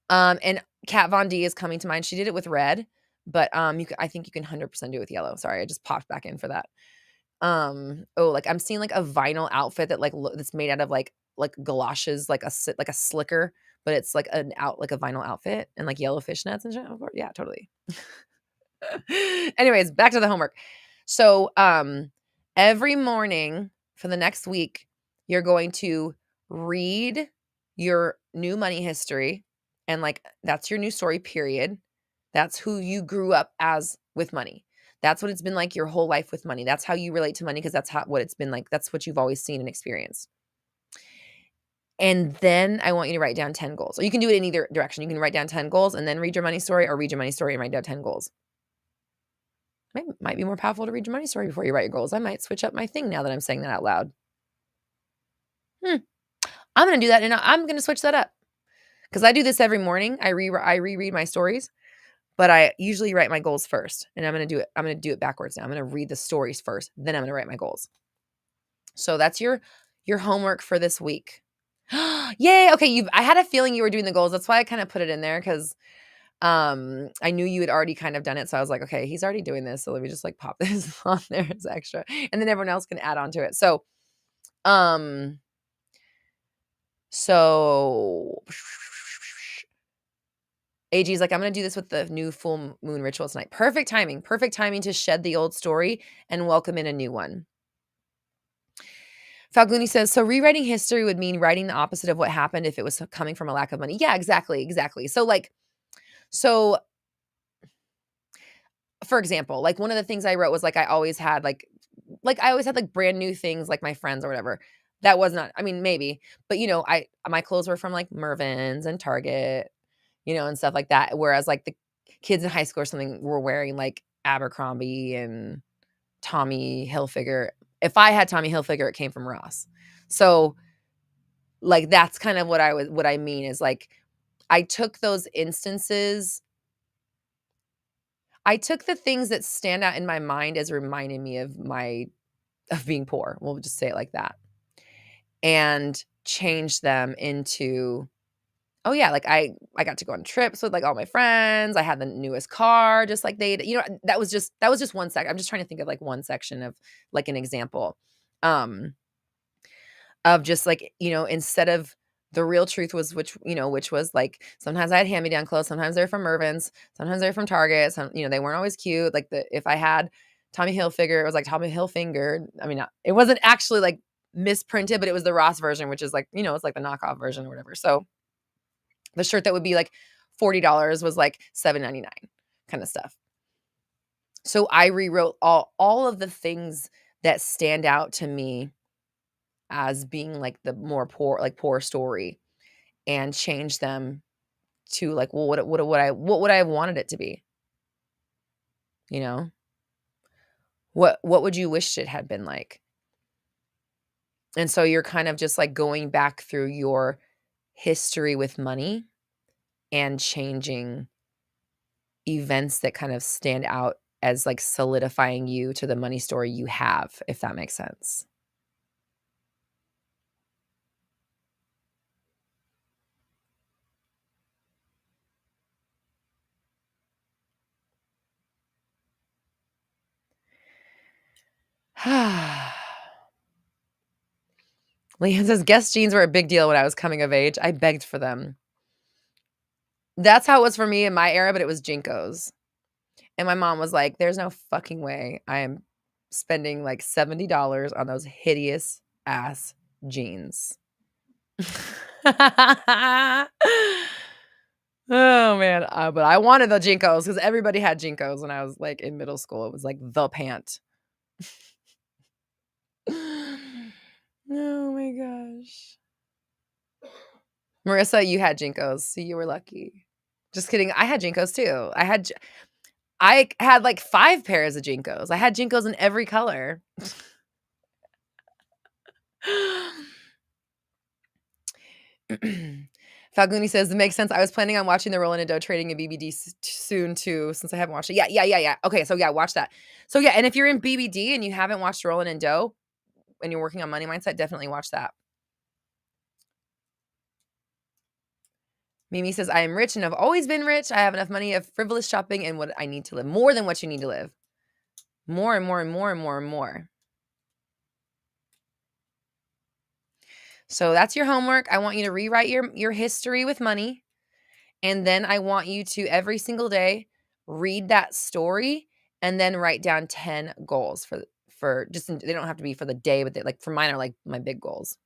And Kat Von D is coming to mind. She did it with red, but I think you can 100% do it with yellow. Sorry, I just popped back in for that. Like I'm seeing like a vinyl outfit that like that's made out of like galoshes, like a slicker, but it's like like a vinyl outfit and like yellow fishnets and shit. Of course, yeah, totally. Anyways, back to the homework. So every morning for the next week, you're going to read your new money history. And like, that's your new story, period. That's who you grew up as with money. That's what it's been like your whole life with money. That's how you relate to money because that's what it's been like. That's what you've always seen and experienced. And then I want you to write down 10 goals. Or you can do it in either direction. You can write down 10 goals and then read your money story, or read your money story and write down 10 goals. Might be more powerful to read your money story before you write your goals. I might switch up my thing now that I'm saying that out loud. I'm going to do that, and I'm going to switch that up because I do this every morning. I reread my stories, but I usually write my goals first, and I'm going to do it. I'm going to do it backwards now. I'm going to read the stories first, then I'm going to write my goals. So that's your homework for this week. Yay! Okay, I had a feeling you were doing the goals. That's why I kind of put it in there because I knew you had already kind of done it. So I was like, okay, he's already doing this. So let me just like pop this on there as extra. And then everyone else can add on to it. So, AG is like, I'm going to do this with the new full moon ritual tonight. Perfect timing to shed the old story and welcome in a new one. Falguni says, so rewriting history would mean writing the opposite of what happened if it was coming from a lack of money. Yeah, exactly. So for example, like one of the things I wrote was like, I always had like brand new things like my friends or whatever. That was not, I mean, maybe, but my clothes were from like Mervyn's and Target, and stuff like that. Whereas like the kids in high school or something were wearing like Abercrombie and Tommy Hilfiger. If I had Tommy Hilfiger, it came from Ross. So like, that's kind of what I mean is like, I took those instances. I took the things that stand out in my mind as reminding me of being poor. We'll just say it like that. And changed them into Oh yeah, like I got to go on trips with like all my friends. I had the newest car, just like they, that was just one sec. I'm just trying to think of like one section of like an example. Um, of just like, instead of the real truth was which was like sometimes I had hand-me-down clothes, sometimes they're from Mervyn's, sometimes they're from Target, they weren't always cute. Like if I had Tommy Hilfiger, it was like Tommy Hilfiger. I mean, it wasn't actually like misprinted, but it was the Ross version, which is like, it's like the knockoff version or whatever. So the shirt that would be like $40 was like $7.99 kind of stuff. So I rewrote all of the things that stand out to me as being like the more poor story, and change them to like, well, what would I have wanted it to be? You know, what would you wish it had been like? And so you're kind of just like going back through your history with money and changing events that kind of stand out as like solidifying you to the money story you have, if that makes sense. Leanne says, guess jeans were a big deal when I was coming of age. I begged for them. That's how it was for me in my era, but it was Jinkos. And my mom was like, there's no fucking way I am spending like $70 on those hideous ass jeans. Oh man. But I wanted the Jinkos because everybody had Jinkos when I was like in middle school. It was like the pant. Oh my gosh. Marissa, you had Jinkos, so you were lucky. Just kidding. I had Jinkos too. I had like 5 pairs of Jinkos. I had Jinkos in every color. Falguni says, it makes sense. I was planning on watching the Roland & Doe trading in BBD soon too, since I haven't watched it. Yeah. Okay, so yeah, watch that. So yeah, and if you're in BBD and you haven't watched Roland & Doe and you're working on money mindset, definitely watch that. Mimi says, I am rich and have always been rich. I have enough money of frivolous shopping and what I need to live. More than what you need to live. More and more and more and more and more. So that's your homework. I want you to rewrite your history with money. And then I want you to every single day read that story and then write down 10 goals for just, they don't have to be for the day, but like for mine are like my big goals.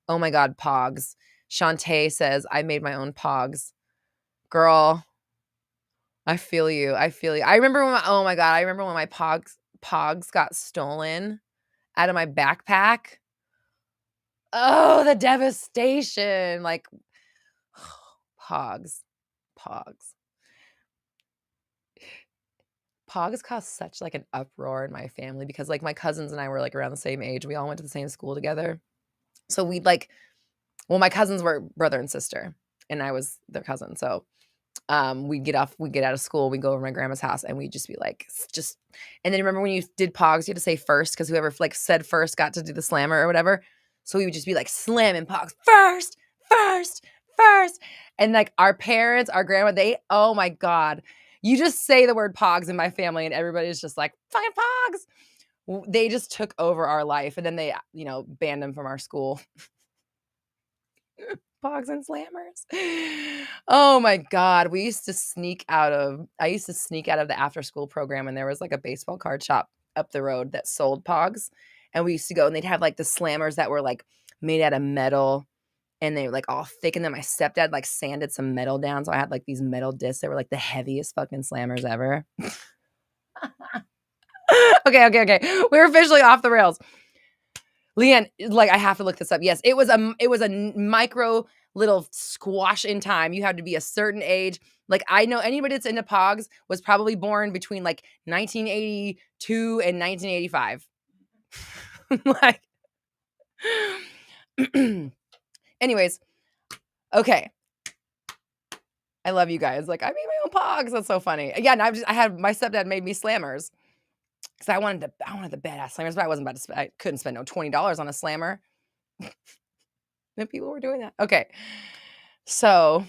Oh my God, Pogs. Shantae says, I made my own Pogs. Girl, I feel you. I remember oh my God, I remember when my Pogs got stolen out of my backpack. Oh, the devastation. Like, Pogs. Pogs caused such like an uproar in my family because like my cousins and I were like around the same age. We all went to the same school together. So we'd like, well, my cousins were brother and sister and I was their cousin. So we'd get out of school, we'd go over to my grandma's house and we'd just be like, and then remember when you did Pogs, you had to say first because whoever like said first got to do the slammer or whatever. So we would just be like slamming Pogs first. And like our parents, our grandma, oh my God, you just say the word Pogs in my family and everybody's just like, fucking Pogs. They just took over our life and then they, banned them from our school. Pogs and slammers. Oh my God. I used to sneak out of the after school program and there was like a baseball card shop up the road that sold Pogs. And we used to go and they'd have like the slammers that were like made out of metal and they were like all thick. And then my stepdad like sanded some metal down. So I had like these metal discs that were like the heaviest fucking slammers ever. Okay. We're officially off the rails. Leanne, like I have to look this up. Yes, it was a micro little squash in time. You had to be a certain age. Like I know anybody that's into Pogs was probably born between like 1982 and 1985. Like, anyways, okay. I love you guys. Like I made my own Pogs. That's so funny. Yeah, and I had my stepdad made me slammers because I wanted the badass slammers, but I wasn't about to. I couldn't spend no $20 on a slammer. And people were doing that. Okay. So,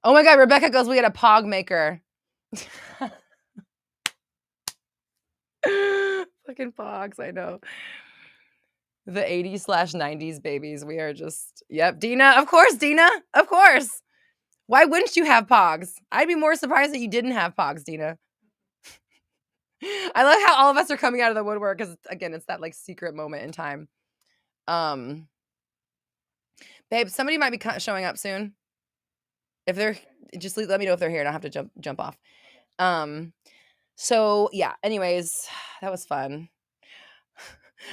oh my God, Rebecca goes, we got a pog maker. Fucking pogs, I know. The 80s/90s babies. We are just, yep. Dina, of course, Dina, of course. Why wouldn't you have pogs? I'd be more surprised that you didn't have pogs, Dina. I love how all of us are coming out of the woodwork because, again, it's that like secret moment in time. Babe, somebody might be showing up soon. If they're, just let me know if they're here and I'll have to jump off. So yeah, anyways, that was fun.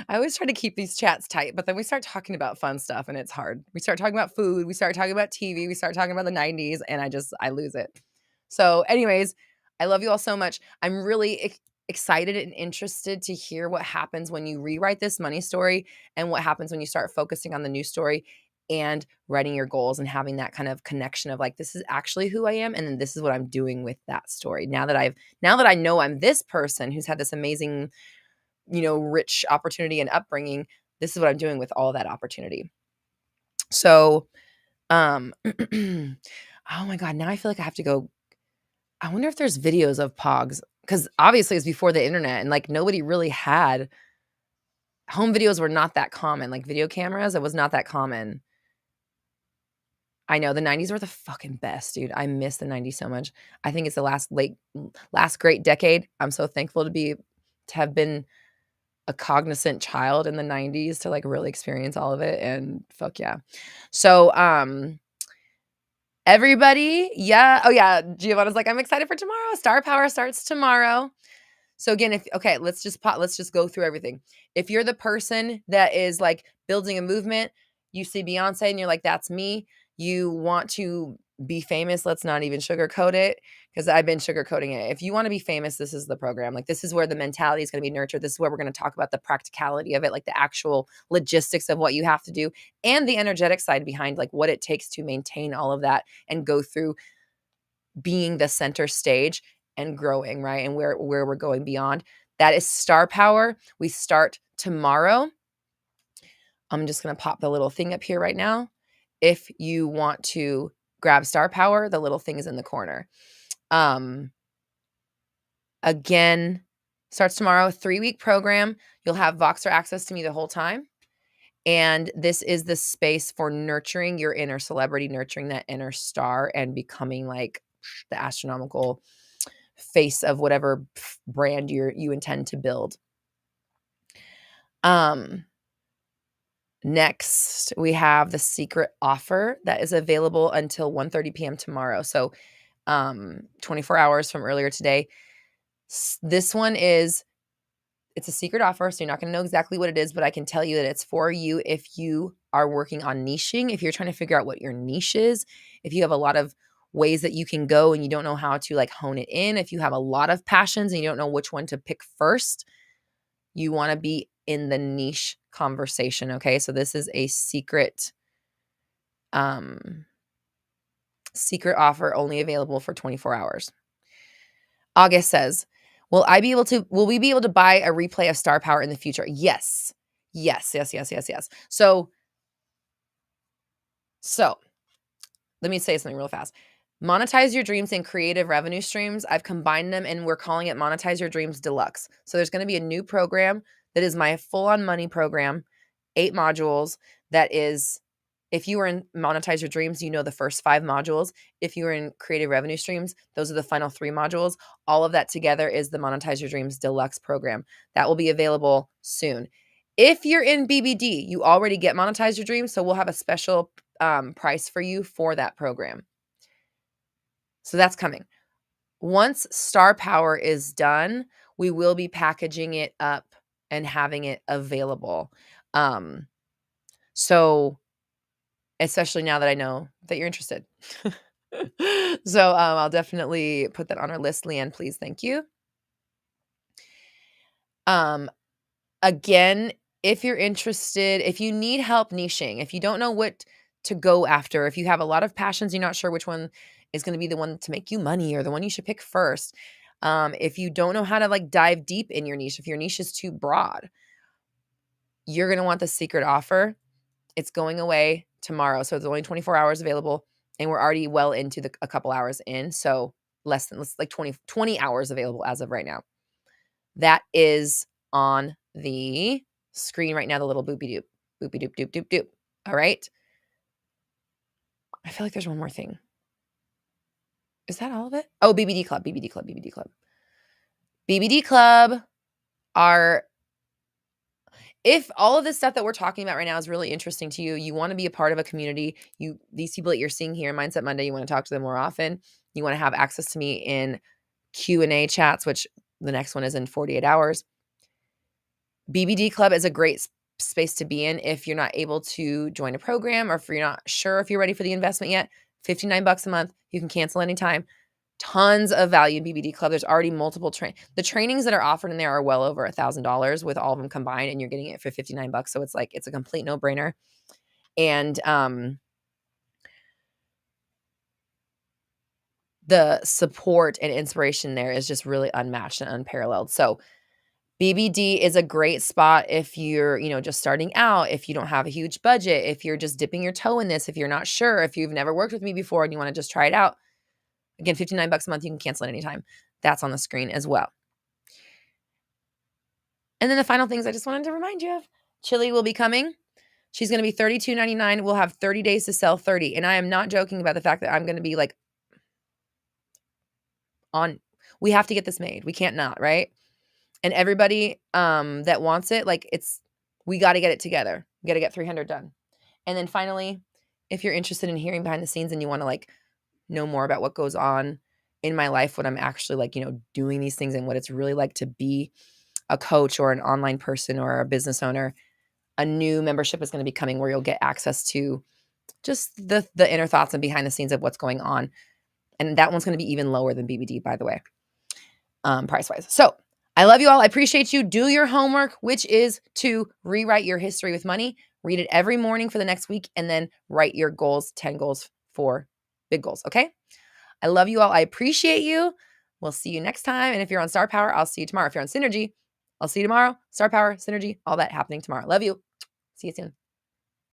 I always try to keep these chats tight, but then we start talking about fun stuff and it's hard. We start talking about food, we start talking about TV, we start talking about the 90s, and I lose it. So anyways, I love you all so much. I'm really excited and interested to hear what happens when you rewrite this money story and what happens when you start focusing on the new story and writing your goals and having that kind of connection of like, this is actually who I am and then this is what I'm doing with that story. Now that I know I'm this person who's had this amazing, rich opportunity and upbringing, this is what I'm doing with all that opportunity. So, oh my God, now I feel like I have to go. I wonder if there's videos of pogs, because obviously it's before the internet and like nobody really had, home videos were not that common, like video cameras, it was not that common. I know the 90s were the fucking best, dude. I miss the 90s so much. I think it's the last great decade. I'm so thankful to have been a cognizant child in the 90s to like really experience all of it, and fuck yeah. So everybody, yeah. Oh yeah, Giovanna's like, I'm excited for tomorrow. Star Power starts tomorrow. So again, let's just go through everything. If you're the person that is like building a movement, you see Beyonce and you're like, that's me. You want to be famous. Let's not even sugarcoat it, because I've been sugarcoating it. If you want to be famous, this is the program. Like, this is where the mentality is going to be nurtured. This is where we're going to talk about the practicality of it, like the actual logistics of what you have to do and the energetic side behind like what it takes to maintain all of that and go through being the center stage and growing, right? And where we're going beyond. That is Star Power. We start tomorrow. I'm just going to pop the little thing up here right now. If you want to grab Star Power, the little thing is in the corner. Again, starts tomorrow, 3-week program. You'll have Voxer access to me the whole time. And this is the space for nurturing your inner celebrity, nurturing that inner star, and becoming like the astronomical face of whatever brand you intend to build. Next, we have the secret offer that is available until 1:30 p.m. tomorrow. So 24 hours from earlier today. This one it's a secret offer, so you're not going to know exactly what it is, but I can tell you that it's for you if you are working on niching, if you're trying to figure out what your niche is, if you have a lot of ways that you can go and you don't know how to like hone it in, if you have a lot of passions and you don't know which one to pick first, you want to be in the niche conversation, okay? So this is a secret offer only available for 24 hours. August says, will we be able to buy a replay of Star Power in the future? Yes. So let me say something real fast. Monetize Your Dreams and Creative Revenue Streams. I've combined them and we're calling it Monetize Your Dreams Deluxe. So there's going to be a new program that is my full-on money program, 8 modules. That is, if you were in Monetize Your Dreams, you know the first 5 modules. If you were in Creative Revenue Streams, those are the final 3 modules. All of that together is the Monetize Your Dreams Deluxe program. That will be available soon. If you're in BBD, you already get Monetize Your Dreams, so we'll have a special price for you for that program. So that's coming. Once Star Power is done, we will be packaging it up and having it available. So especially now that I know that you're interested. So I'll definitely put that on our list. Leanne, please. Thank you. Again, if you're interested, if you need help niching, if you don't know what to go after, if you have a lot of passions, you're not sure which one is going to be the one to make you money or the one you should pick first. If you don't know how to like dive deep in your niche, if your niche is too broad, you're going to want the secret offer. It's going away tomorrow. So it's only 24 hours available. And we're already well into a couple hours in. So less than like 20 hours available as of right now. That is on the screen right now, the little boopy doop, boopy doop, doop, doop, doop. All right. I feel like there's one more thing. Is that all of it? Oh, BBD Club, BBD Club, BBD Club. BBD Club are, if all of this stuff that we're talking about right now is really interesting to you, you want to be a part of a community, these people that you're seeing here in Mindset Monday, you want to talk to them more often. You want to have access to me in Q&A chats, which the next one is in 48 hours. BBD Club is a great space to be in if you're not able to join a program or if you're not sure if you're ready for the investment yet. $59 a month. You can cancel anytime. Tons of value in BBD Club. There's already multiple the trainings that are offered in there are well over $1,000 with all of them combined, and you're getting it for $59. So it's like, it's a complete no-brainer. And the support and inspiration there is just really unmatched and unparalleled. So BBD is a great spot if you're, just starting out, if you don't have a huge budget, if you're just dipping your toe in this, if you're not sure, if you've never worked with me before and you want to just try it out. Again, $59 a month, you can cancel at any time. That's on the screen as well. And then the final things I just wanted to remind you of. Chili will be coming. She's going to be $32.99. We'll have 30 days to sell 30. And I am not joking about the fact that I'm going to be like we have to get this made. We can't not, right? And everybody that wants it, like we got to get it together. We got to get 300 done. And then finally, if you're interested in hearing behind the scenes and you want to know more about what goes on in my life when I'm actually doing these things and what it's really like to be a coach or an online person or a business owner, a new membership is going to be coming where you'll get access to just the inner thoughts and behind the scenes of what's going on. And that one's going to be even lower than BBD, by the way, price-wise. So I love you all. I appreciate you. Do your homework, which is to rewrite your history with money. Read it every morning for the next week and then write your goals, 10 goals for big goals. Okay. I love you all. I appreciate you. We'll see you next time. And if you're on Star Power, I'll see you tomorrow. If you're on Synergy, I'll see you tomorrow. Star Power, Synergy, all that happening tomorrow. Love you. See you soon.